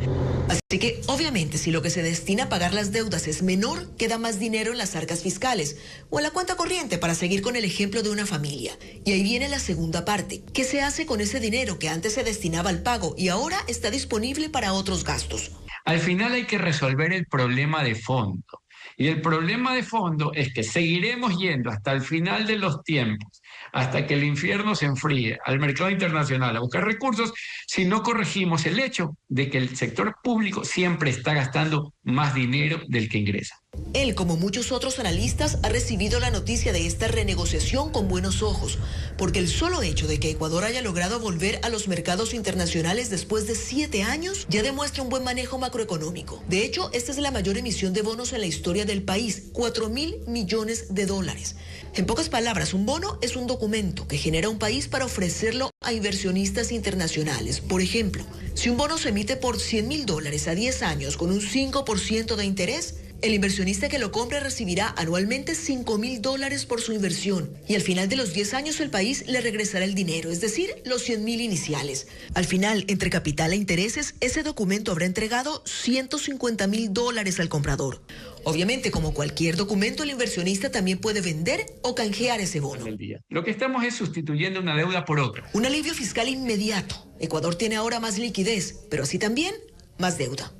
Así que, obviamente, si lo que se destina a pagar las deudas es menor, queda más dinero en las arcas fiscales o en la cuenta corriente, para seguir con el ejemplo de una familia. Y ahí viene la segunda parte. ¿Qué se hace con ese dinero que antes se destinaba al pago y ahora está disponible para otros gastos? Al final hay que resolver el problema de fondo. Y el problema de fondo es que seguiremos yendo hasta el final de los tiempos, hasta que el infierno se enfríe, al mercado internacional a buscar recursos, si no corregimos el hecho de que el sector público siempre está gastando más dinero del que ingresa. Él, como muchos otros analistas, ha recibido la noticia de esta renegociación con buenos ojos, porque el solo hecho de que Ecuador haya logrado volver a los mercados internacionales después de 7 años ya demuestra un buen manejo macroeconómico. De hecho, esta es la mayor emisión de bonos en la historia del país, $4.000 millones. En pocas palabras, un bono es un documento que genera un país para ofrecerlo a inversionistas internacionales. Por ejemplo, si un bono se emite por $100.000 a 10 años con un 5% de interés, el inversionista que lo compre recibirá anualmente $5.000 por su inversión y al final de los 10 años el país le regresará el dinero, es decir, los 100.000 iniciales. Al final, entre capital e intereses, ese documento habrá entregado $150.000 al comprador. Obviamente, como cualquier documento, el inversionista también puede vender o canjear ese bono. Lo que estamos es sustituyendo una deuda por otra. Un alivio fiscal inmediato. Ecuador tiene ahora más liquidez, pero así también más deuda.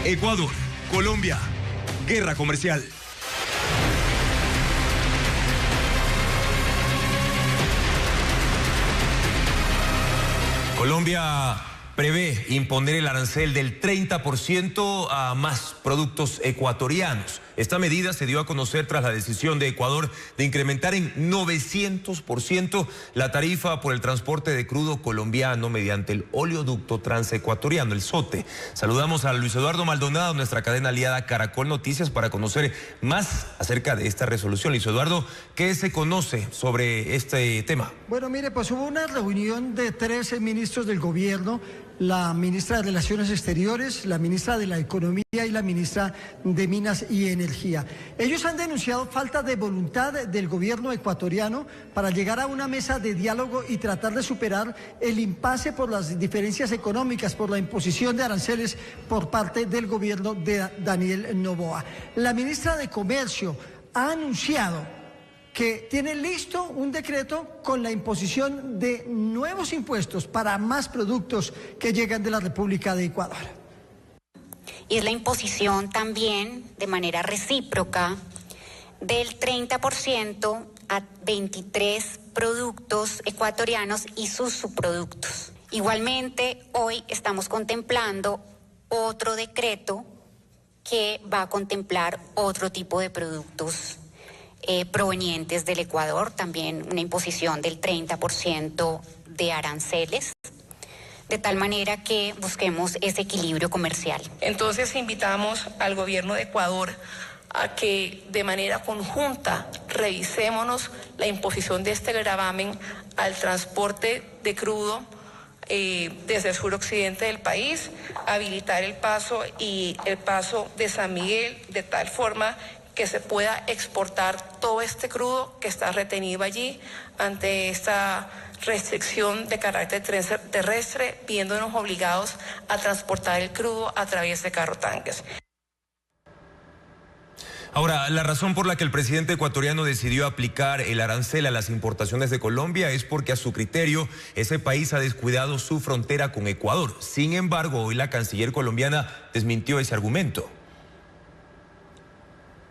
Ecuador, Colombia, guerra comercial. Colombia prevé imponer el arancel del 30% a más productos ecuatorianos. Esta medida se dio a conocer tras la decisión de Ecuador de incrementar en 900% la tarifa por el transporte de crudo colombiano mediante el oleoducto transecuatoriano, el SOTE. Saludamos a Luis Eduardo Maldonado, nuestra cadena aliada Caracol Noticias, para conocer más acerca de esta resolución. Luis Eduardo, ¿qué se conoce sobre este tema? Bueno, mire, pues hubo una reunión de 13 ministros del gobierno, la ministra de Relaciones Exteriores, la ministra de la Economía y la ministra de Minas y Energía. Ellos han denunciado falta de voluntad del gobierno ecuatoriano para llegar a una mesa de diálogo y tratar de superar el impasse por las diferencias económicas, por la imposición de aranceles por parte del gobierno de Daniel Noboa. La ministra de Comercio ha anunciado que tiene listo un decreto con la imposición de nuevos impuestos para más productos que llegan de la República de Ecuador. Y es la imposición también de manera recíproca del 30% a 23 productos ecuatorianos y sus subproductos. Igualmente, hoy estamos contemplando otro decreto que va a contemplar otro tipo de productos provenientes del Ecuador, también una imposición del 30% de aranceles, de tal manera que busquemos ese equilibrio comercial. Entonces invitamos al gobierno de Ecuador a que de manera conjunta revisémonos la imposición de este gravamen al transporte de crudo desde el suroccidente del país, habilitar el paso y el paso de San Miguel de tal forma que se pueda exportar todo este crudo que está retenido allí ante esta restricción de carácter terrestre, viéndonos obligados a transportar el crudo a través de carrotanques. Ahora, la razón por la que el presidente ecuatoriano decidió aplicar el arancel a las importaciones de Colombia es porque a su criterio ese país ha descuidado su frontera con Ecuador. Sin embargo, hoy la canciller colombiana desmintió ese argumento.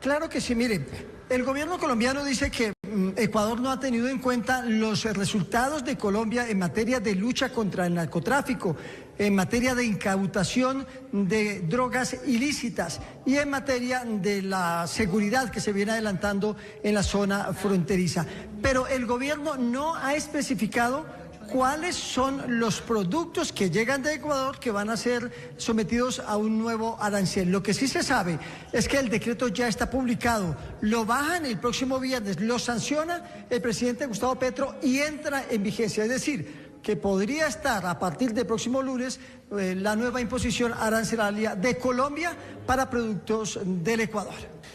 Claro que sí, mire, el gobierno colombiano dice que Ecuador no ha tenido en cuenta los resultados de Colombia en materia de lucha contra el narcotráfico, en materia de incautación de drogas ilícitas y en materia de la seguridad que se viene adelantando en la zona fronteriza. Pero el gobierno no ha especificado cuáles son los productos que llegan de Ecuador que van a ser sometidos a un nuevo arancel. Lo que sí se sabe es que el decreto ya está publicado, lo bajan el próximo viernes, lo sanciona el presidente Gustavo Petro y entra en vigencia. Es decir, que podría estar a partir del próximo lunes la nueva imposición arancelaria de Colombia para productos del Ecuador.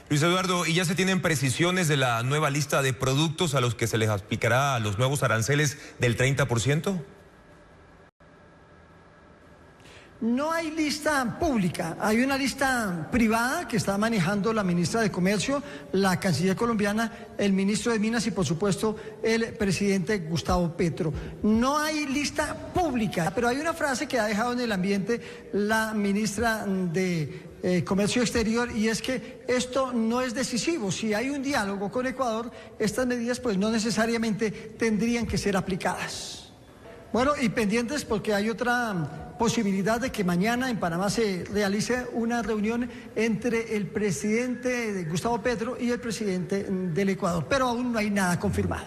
Luis Eduardo, ¿y ya se tienen precisiones de la nueva lista de productos a los que se les aplicará los nuevos aranceles del 30%? No hay lista pública, hay una lista privada que está manejando la ministra de Comercio, la canciller colombiana, el ministro de Minas y por supuesto el presidente Gustavo Petro. No hay lista pública, pero hay una frase que ha dejado en el ambiente la ministra de Comercio Exterior y es que esto no es decisivo. Si hay un diálogo con Ecuador, estas medidas pues no necesariamente tendrían que ser aplicadas. Bueno, y pendientes porque hay otra posibilidad de que mañana en Panamá se realice una reunión entre el presidente Gustavo Petro y el presidente del Ecuador, pero aún no hay nada confirmado.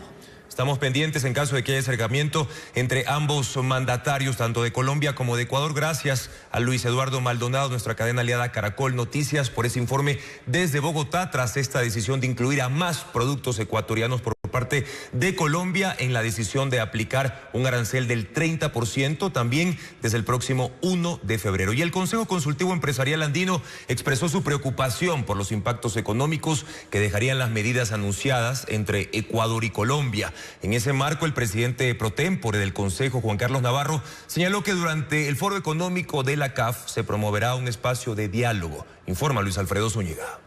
Estamos pendientes en caso de que haya acercamiento entre ambos mandatarios, tanto de Colombia como de Ecuador. Gracias a Luis Eduardo Maldonado, nuestra cadena aliada Caracol Noticias, por ese informe desde Bogotá, tras esta decisión de incluir a más productos ecuatorianos por parte de Colombia en la decisión de aplicar un arancel del 30% también desde el próximo 1 de febrero. Y el Consejo Consultivo Empresarial Andino expresó su preocupación por los impactos económicos que dejarían las medidas anunciadas entre Ecuador y Colombia. En ese marco, el presidente pro tempore del Consejo, Juan Carlos Navarro, señaló que durante el Foro Económico de la CAF se promoverá un espacio de diálogo. Informa Luis Alfredo Zúñiga.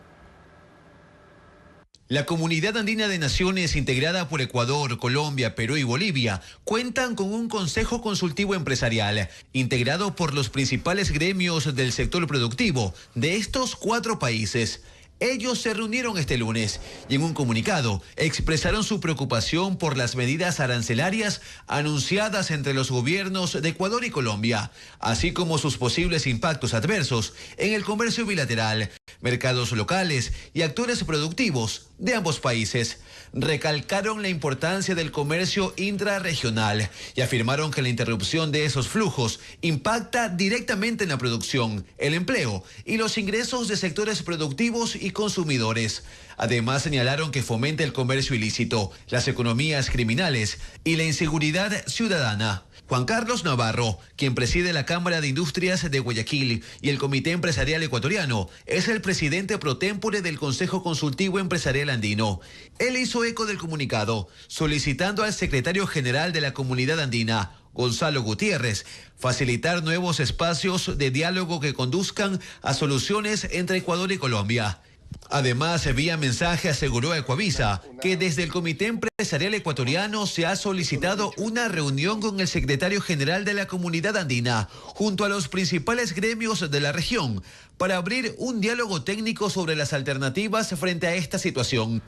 La Comunidad Andina de Naciones, integrada por Ecuador, Colombia, Perú y Bolivia, cuentan con un Consejo Consultivo Empresarial, integrado por los principales gremios del sector productivo de estos 4 países. Ellos se reunieron este lunes y en un comunicado expresaron su preocupación por las medidas arancelarias anunciadas entre los gobiernos de Ecuador y Colombia, así como sus posibles impactos adversos en el comercio bilateral, mercados locales y actores productivos de ambos países. Recalcaron la importancia del comercio intrarregional y afirmaron que la interrupción de esos flujos impacta directamente en la producción, el empleo y los ingresos de sectores productivos y consumidores. Además, señalaron que fomenta el comercio ilícito, las economías criminales y la inseguridad ciudadana. Juan Carlos Navarro, quien preside la Cámara de Industrias de Guayaquil y el Comité Empresarial Ecuatoriano, es el presidente pro tempore del Consejo Consultivo Empresarial Andino. Él hizo eco del comunicado, solicitando al secretario general de la Comunidad Andina, Gonzalo Gutiérrez, facilitar nuevos espacios de diálogo que conduzcan a soluciones entre Ecuador y Colombia. Además, vía mensaje aseguró a Ecuavisa que desde el Comité Empresarial Ecuatoriano se ha solicitado una reunión con el secretario general de la Comunidad Andina junto a los principales gremios de la región para abrir un diálogo técnico sobre las alternativas frente a esta situación.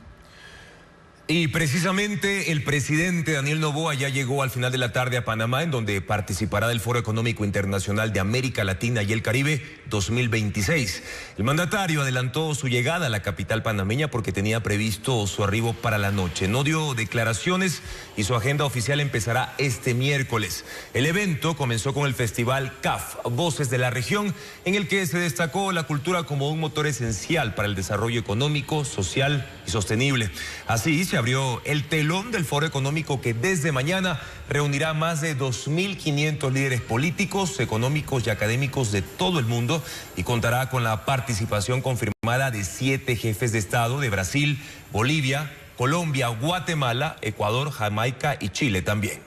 Y precisamente el presidente Daniel Noboa ya llegó al final de la tarde a Panamá, en donde participará del Foro Económico Internacional de América Latina y el Caribe 2026. El mandatario adelantó su llegada a la capital panameña porque tenía previsto su arribo para la noche. No dio declaraciones y su agenda oficial empezará este miércoles. El evento comenzó con el festival CAF, Voces de la Región, en el que se destacó la cultura como un motor esencial para el desarrollo económico, social y sostenible. Así se abrió el telón del Foro Económico, que desde mañana reunirá más de 2.500 líderes políticos, económicos y académicos de todo el mundo y contará con la participación confirmada de 7 jefes de Estado de Brasil, Bolivia, Colombia, Guatemala, Ecuador, Jamaica y Chile también.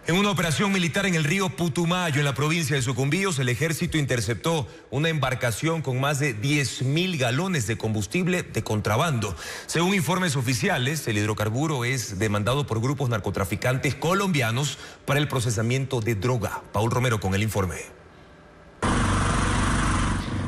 En una operación militar en el río Putumayo, en la provincia de Sucumbíos, el ejército interceptó una embarcación con más de 10.000 galones de combustible de contrabando. Según informes oficiales, el hidrocarburo es demandado por grupos narcotraficantes colombianos para el procesamiento de droga. Paul Romero con el informe.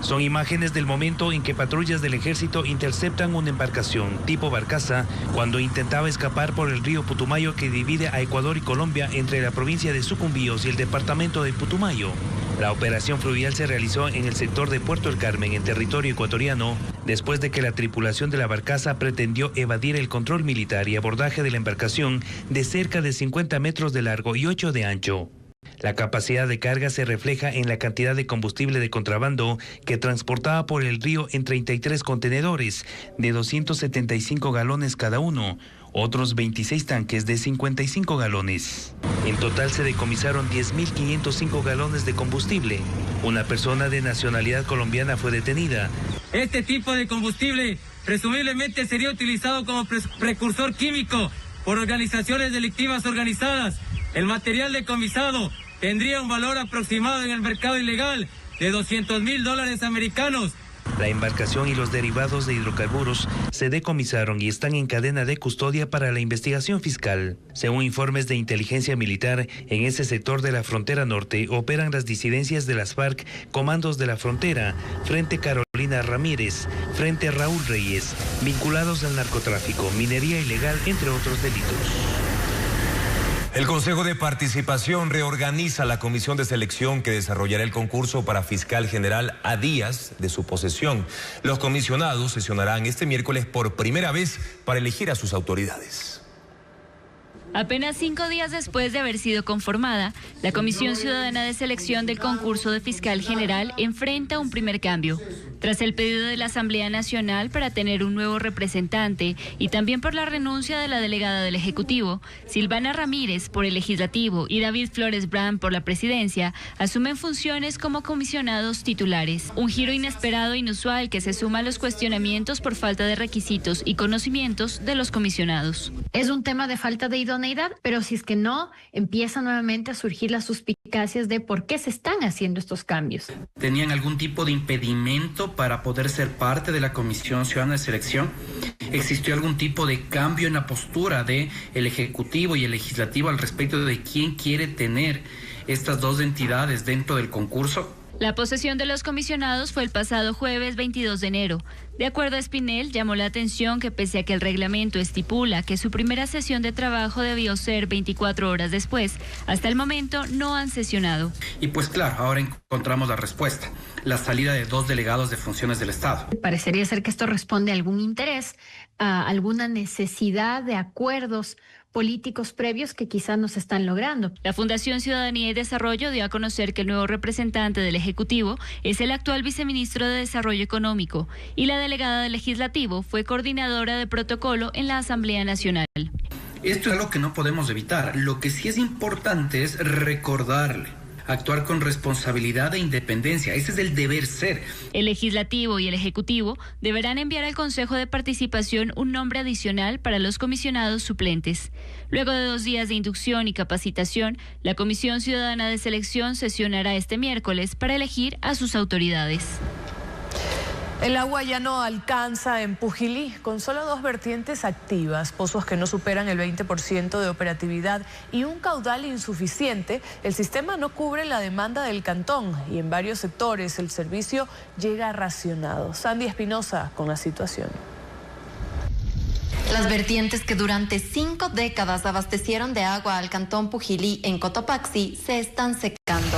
Son imágenes del momento en que patrullas del ejército interceptan una embarcación tipo barcaza cuando intentaba escapar por el río Putumayo que divide a Ecuador y Colombia entre la provincia de Sucumbíos y el departamento de Putumayo. La operación fluvial se realizó en el sector de Puerto El Carmen, en territorio ecuatoriano, después de que la tripulación de la barcaza pretendió evadir el control militar y abordaje de la embarcación de cerca de 50 metros de largo y 8 de ancho. La capacidad de carga se refleja en la cantidad de combustible de contrabando que transportaba por el río en 33 contenedores de 275 galones cada uno, otros 26 tanques de 55 galones. En total se decomisaron 10.505 galones de combustible. Una persona de nacionalidad colombiana fue detenida. Este tipo de combustible presumiblemente sería utilizado como precursor químico por organizaciones delictivas organizadas. El material decomisado tendría un valor aproximado en el mercado ilegal de $200.000 americanos. La embarcación y los derivados de hidrocarburos se decomisaron y están en cadena de custodia para la investigación fiscal. Según informes de inteligencia militar, en ese sector de la frontera norte operan las disidencias de las FARC, Comandos de la Frontera, Frente Carolina Ramírez, Frente Raúl Reyes, vinculados al narcotráfico, minería ilegal, entre otros delitos. El Consejo de Participación reorganiza la comisión de selección que desarrollará el concurso para fiscal general a días de su posesión. Los comisionados sesionarán este miércoles por primera vez para elegir a sus autoridades. Apenas 5 días después de haber sido conformada, la Comisión Ciudadana de Selección del concurso de fiscal general enfrenta un primer cambio. Tras el pedido de la Asamblea Nacional para tener un nuevo representante y también por la renuncia de la delegada del Ejecutivo, Silvana Ramírez por el Legislativo y David Flores Brand por la Presidencia, asumen funciones como comisionados titulares. Un giro inesperado e inusual que se suma a los cuestionamientos por falta de requisitos y conocimientos de los comisionados. Es un tema de falta de idoneidad, pero si es que no, empiezan nuevamente a surgir las suspicacias de por qué se están haciendo estos cambios. ¿Tenían algún tipo de impedimento para poder ser parte de la Comisión Ciudadana de Selección? ¿Existió algún tipo de cambio en la postura del Ejecutivo y el Legislativo al respecto de quién quiere tener estas dos entidades dentro del concurso? La posesión de los comisionados fue el pasado jueves 22 de enero. De acuerdo a Espinel, llamó la atención que pese a que el reglamento estipula que su primera sesión de trabajo debió ser 24 horas después, hasta el momento no han sesionado. Y pues claro, ahora encontramos la respuesta, la salida de 2 delegados de funciones del Estado. Parecería ser que esto responde a algún interés, a alguna necesidad de acuerdos políticos previos que quizás no se están logrando. La Fundación Ciudadanía y Desarrollo dio a conocer que el nuevo representante del Ejecutivo es el actual viceministro de Desarrollo Económico y la delegada del Legislativo fue coordinadora de protocolo en la Asamblea Nacional. Esto es algo que no podemos evitar. Lo que sí es importante es recordarle, actuar con responsabilidad e independencia. Ese es el deber ser. El Legislativo y el Ejecutivo deberán enviar al Consejo de Participación un nombre adicional para los comisionados suplentes. Luego de 2 días de inducción y capacitación, la Comisión Ciudadana de Selección sesionará este miércoles para elegir a sus autoridades. El agua ya no alcanza en Pujilí, con solo 2 vertientes activas, pozos que no superan el 20% de operatividad y un caudal insuficiente. El sistema no cubre la demanda del cantón y en varios sectores el servicio llega racionado. Sandy Espinosa con la situación. Las vertientes que durante 5 décadas abastecieron de agua al cantón Pujilí en Cotopaxi se están secando.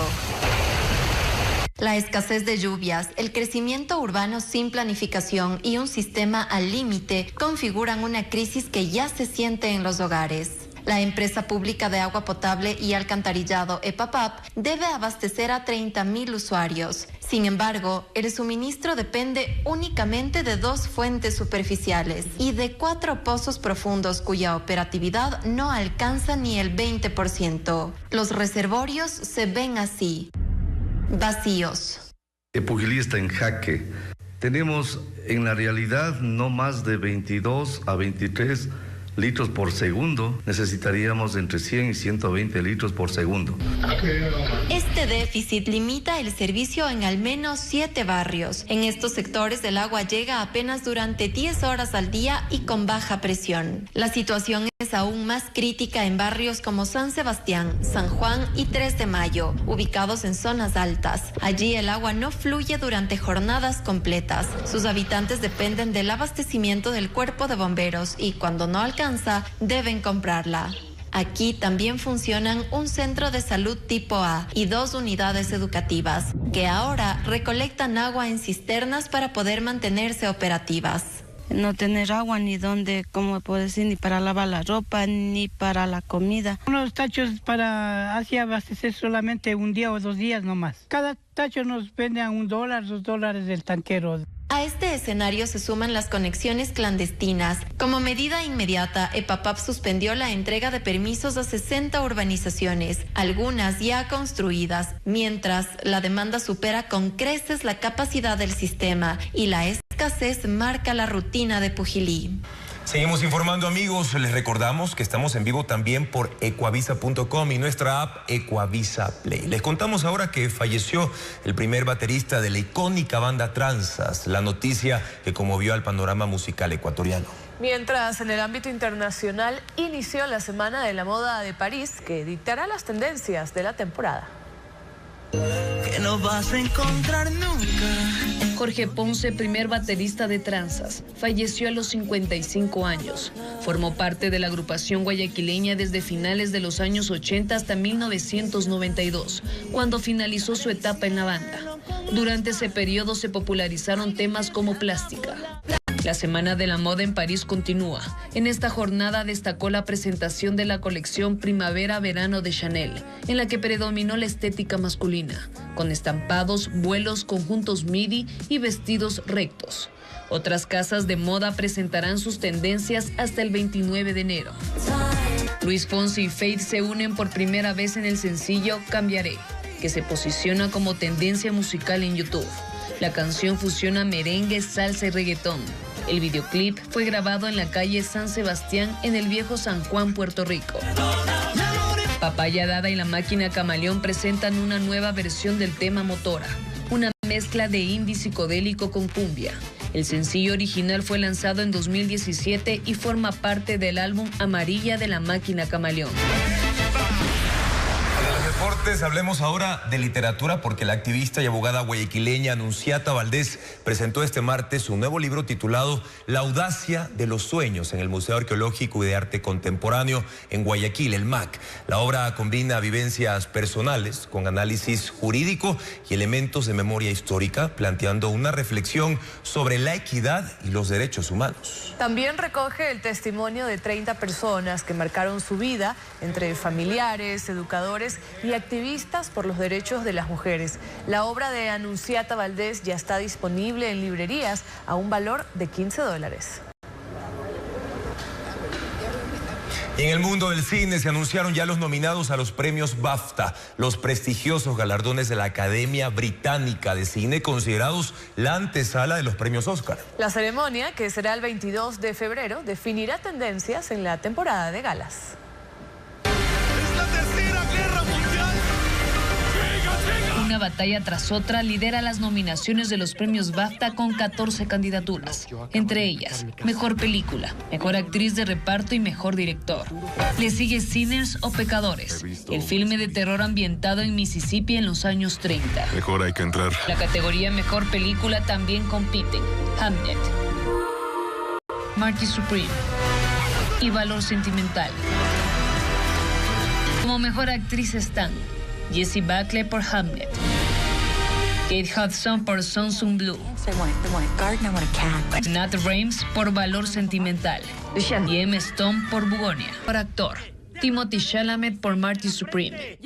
La escasez de lluvias, el crecimiento urbano sin planificación y un sistema al límite configuran una crisis que ya se siente en los hogares. La empresa pública de agua potable y alcantarillado EPAPAP debe abastecer a 30.000 usuarios. Sin embargo, el suministro depende únicamente de 2 fuentes superficiales y de 4 pozos profundos cuya operatividad no alcanza ni el 20%. Los reservorios se ven así, vacíos. Pujilí está en jaque. Tenemos en la realidad no más de 22 a 23 litros por segundo. Necesitaríamos entre 100 y 120 litros por segundo. Este déficit limita el servicio en al menos 7 barrios. En estos sectores el agua llega apenas durante 10 horas al día y con baja presión. La situación es es aún más crítica en barrios como San Sebastián, San Juan y 3 de Mayo, ubicados en zonas altas. Allí el agua no fluye durante jornadas completas. Sus habitantes dependen del abastecimiento del cuerpo de bomberos y cuando no alcanza, deben comprarla. Aquí también funcionan un centro de salud tipo A y 2 unidades educativas, que ahora recolectan agua en cisternas para poder mantenerse operativas. No tener agua ni donde, como puedo decir, ni para lavar la ropa, ni para la comida. Unos tachos para así abastecer solamente un día o 2 días nomás. Cada tacho nos vende a $1, $2 del tanquero. A este escenario se suman las conexiones clandestinas. Como medida inmediata, EPAPAP suspendió la entrega de permisos a 60 urbanizaciones, algunas ya construidas, mientras la demanda supera con creces la capacidad del sistema y la escasez marca la rutina de Pujilí. Seguimos informando, amigos. Les recordamos que estamos en vivo también por ecuavisa.com y nuestra app Ecuavisa Play. Les contamos ahora que falleció el primer baterista de la icónica banda Tranzas, la noticia que conmovió al panorama musical ecuatoriano. Mientras, en el ámbito internacional, inició la Semana de la Moda de París, que dictará las tendencias de la temporada. Que no vas a encontrar nunca. Jorge Ponce, primer baterista de Tranzas, falleció a los 55 años. Formó parte de la agrupación guayaquileña desde finales de los años 80 hasta 1992, cuando finalizó su etapa en la banda. Durante ese periodo se popularizaron temas como Plástica. La Semana de la Moda en París continúa. En esta jornada destacó la presentación de la colección Primavera-Verano de Chanel, en la que predominó la estética masculina, con estampados, vuelos, conjuntos midi y vestidos rectos. Otras casas de moda presentarán sus tendencias hasta el 29 de enero. Luis Fonsi y Feid se unen por primera vez en el sencillo Cambiaré, que se posiciona como tendencia musical en YouTube. La canción fusiona merengue, salsa y reggaetón. El videoclip fue grabado en la calle San Sebastián en el viejo San Juan, Puerto Rico. Papaya Dada y la Máquina Camaleón presentan una nueva versión del tema Motora, una mezcla de indie psicodélico con cumbia. El sencillo original fue lanzado en 2017 y forma parte del álbum Amarilla de la Máquina Camaleón. Deportes, hablemos ahora de literatura porque la activista y abogada guayaquileña Anunciata Valdés presentó este martes su nuevo libro titulado La audacia de los sueños en el Museo Arqueológico y de Arte Contemporáneo en Guayaquil, el MAC. La obra combina vivencias personales con análisis jurídico y elementos de memoria histórica, planteando una reflexión sobre la equidad y los derechos humanos. También recoge el testimonio de 30 personas que marcaron su vida, entre familiares, educadores y activistas por los derechos de las mujeres. La obra de Anunciata Valdés ya está disponible en librerías a un valor de $15. Y en el mundo del cine se anunciaron ya los nominados a los premios BAFTA, los prestigiosos galardones de la Academia Británica de Cine, considerados la antesala de los premios Oscar. La ceremonia, que será el 22 de febrero, definirá tendencias en la temporada de galas. Una batalla tras otra lidera las nominaciones de los premios BAFTA con 14 candidaturas, entre ellas Mejor Película, Mejor Actriz de Reparto y Mejor Director. Le sigue Sinners o Pecadores, el filme de terror ambientado en Mississippi en los años 30. Mejor hay que entrar. La categoría Mejor Película también compiten Hamnet, Marty Supreme y Valor Sentimental. Como Mejor Actriz están Jessie Buckley por Hamnet, Kate Hudson por Song Blue, Nat Rames por Valor Sentimental y Emma Stone por Bugonia. Por actor, Timothée Chalamet por Marty Supreme,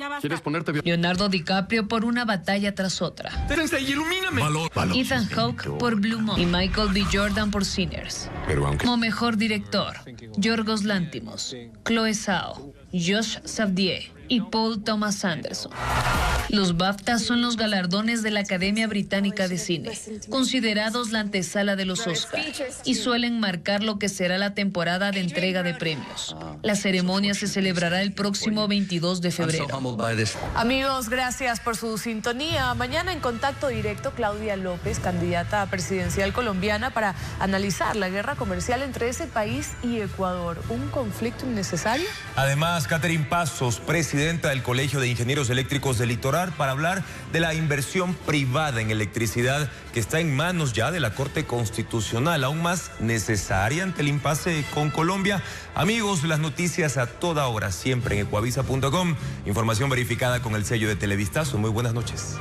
Leonardo DiCaprio por Una batalla tras otra, Ethan Hawke por Blue Moon y Michael B. Jordan por Sinners. Como Mejor Director, Yorgos Lanthimos, Chloe Zhao, Josh Safdie y Paul Thomas Anderson. Los BAFTA son los galardones de la Academia Británica de Cine, considerados la antesala de los Oscar, y suelen marcar lo que será la temporada de entrega de premios. La ceremonia se celebrará el próximo 22 de febrero. Amigos, gracias por su sintonía. Mañana en Contacto Directo, Claudia López, candidata presidencial colombiana, para analizar la guerra comercial entre ese país y Ecuador. ¿Un conflicto innecesario? Además, Catherine Pasos, presidenta del Colegio de Ingenieros Eléctricos del Litoral, para hablar de la inversión privada en electricidad que está en manos ya de la Corte Constitucional, aún más necesaria ante el impasse con Colombia. Amigos, las noticias a toda hora, siempre en ecuavisa.com. Información verificada con el sello de Televistazo. Muy buenas noches.